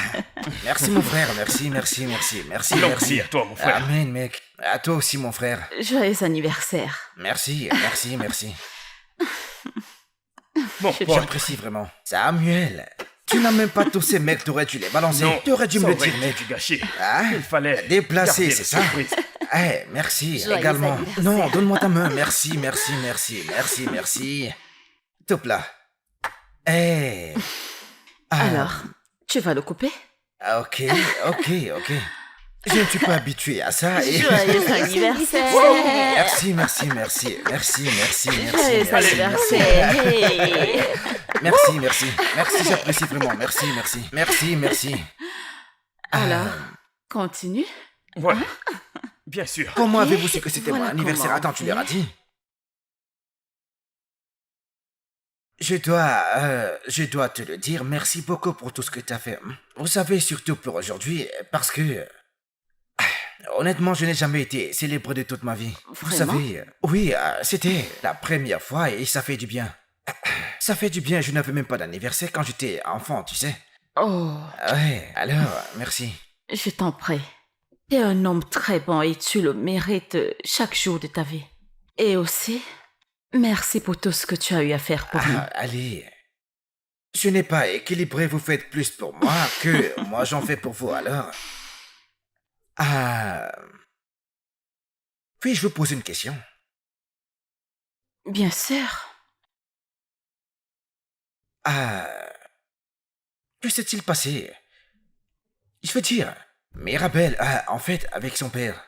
Merci mon frère, merci. Longue Merci. vie à toi, mon frère. Amen, mec. À toi aussi, mon frère. Joyeux anniversaire. Merci. Mon pote, J'apprécie vraiment. Samuel, tu n'as même pas tous ces mecs, t'aurais dû les balancer. non, Tu aurais dû me ça le aurait dire, été mec. du gâchis. Hein? Il fallait Déplacer, garder c'est la ça? surprise. Merci Joyeux également. anniversaire. Non, donne-moi ta main. Merci. Top là. Alors, tu vas le couper? Ok. Je ne suis pas habitué à ça. Et... Joyeux anniversaire. Merci. Joyeux anniversaire. Hey. Merci, j'apprécie vraiment. Merci. Alors, continue. Ouais, bien sûr. Comment avez-vous su que c'était Voilà mon anniversaire? comment Attends, tu on leur as fait. dit? Je dois te le dire, merci beaucoup pour tout ce que tu as fait. Vous savez, surtout pour aujourd'hui, parce que... Honnêtement, je n'ai jamais été célébré de toute ma vie. Vous Vraiment? savez, oui, c'était la première fois et ça fait du bien. Ça fait du bien, je n'avais même pas d'anniversaire quand j'étais enfant, tu sais. Oh, Ouais, alors, merci. je t'en prie. T'es un homme très bon et tu le mérites chaque jour de ta vie. Et aussi, merci pour tout ce que tu as eu à faire pour nous. Allez. Je n'ai pas équilibré, vous faites plus pour moi que moi j'en fais pour vous, alors. Puis-je vous poser une question? Bien sûr. Que s'est-il passé? Je veux dire, Mirabelle, en fait, avec son père.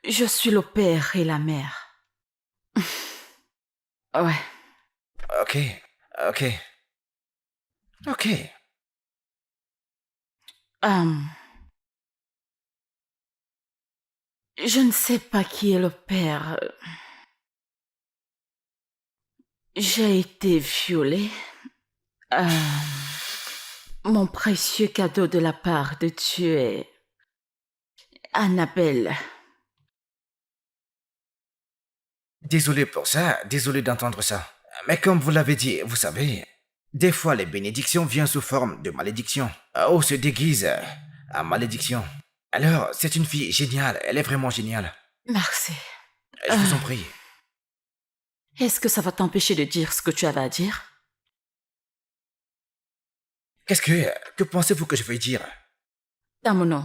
Je suis le père et la mère. Ouais. Ok. Je ne sais pas qui est le père. J'ai été violée. Mon précieux cadeau de la part de Dieu est Annabelle. Désolé pour ça, désolé d'entendre ça. Mais comme vous l'avez dit, vous savez, des fois les bénédictions viennent sous forme de malédiction. Ou se déguisent en malédiction. Alors, c'est une fille géniale, elle est vraiment géniale. Merci. Je vous en prie. Est-ce que ça va t'empêcher de dire ce que tu avais à dire? Que pensez-vous que je vais dire? Damono,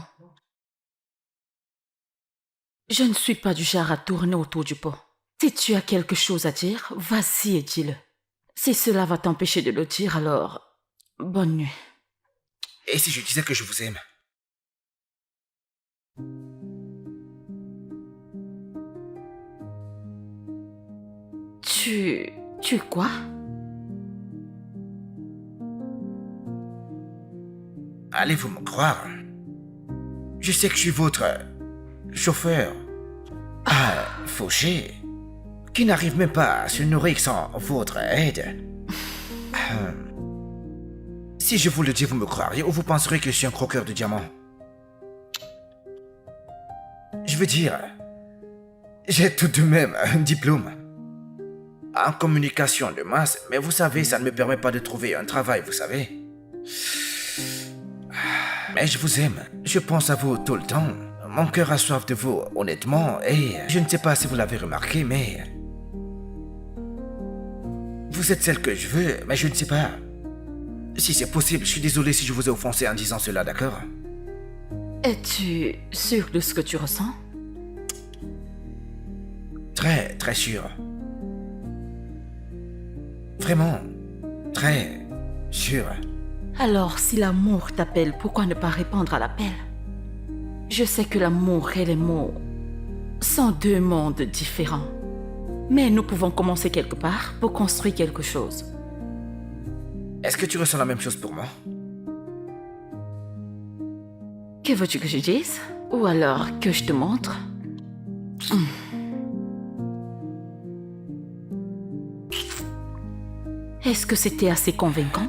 je ne suis pas du genre à tourner autour du pot. Si tu as quelque chose à dire, vas-y et dis-le. Si cela va t'empêcher de le dire, alors bonne nuit. Et si je disais que je vous aime? Tu quoi? Allez-vous me croire? Je sais que je suis votre chauffeur, fauché, qui n'arrive même pas à se nourrir sans votre aide. Si je vous le dis, vous me croiriez ou vous penserez que je suis un croqueur de diamants? Je veux dire, j'ai tout de même un diplôme en communication de masse, mais vous savez, ça ne me permet pas de trouver un travail, vous savez. Mais je vous aime, je pense à vous tout le temps. Mon cœur a soif de vous, honnêtement, et je ne sais pas si vous l'avez remarqué, mais... Vous êtes celle que je veux, mais je ne sais pas. Si c'est possible, je suis désolé si je vous ai offensé en disant cela, d'accord? Es-tu sûr de ce que tu ressens? Très, très sûr. Vraiment, très sûr. Alors, si l'amour t'appelle, pourquoi ne pas répondre à l'appel? Je sais que l'amour et les mots sont deux mondes différents. Mais nous pouvons commencer quelque part pour construire quelque chose. Est-ce que tu ressens la même chose pour moi? Que veux-tu que je dise? Ou alors que je te montre? Est-ce que c'était assez convaincant?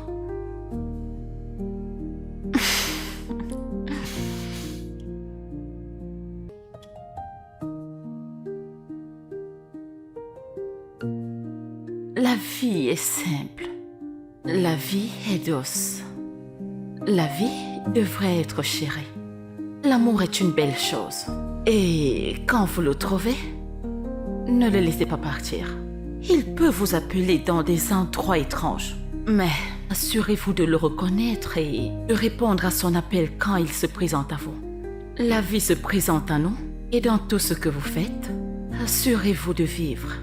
La vie est simple. La vie est douce. La vie devrait être chérie. L'amour est une belle chose. Et quand vous le trouvez, ne le laissez pas partir. Il peut vous appeler dans des endroits étranges. Mais assurez-vous de le reconnaître et de répondre à son appel quand il se présente à vous. La vie se présente à nous et dans tout ce que vous faites, assurez-vous de vivre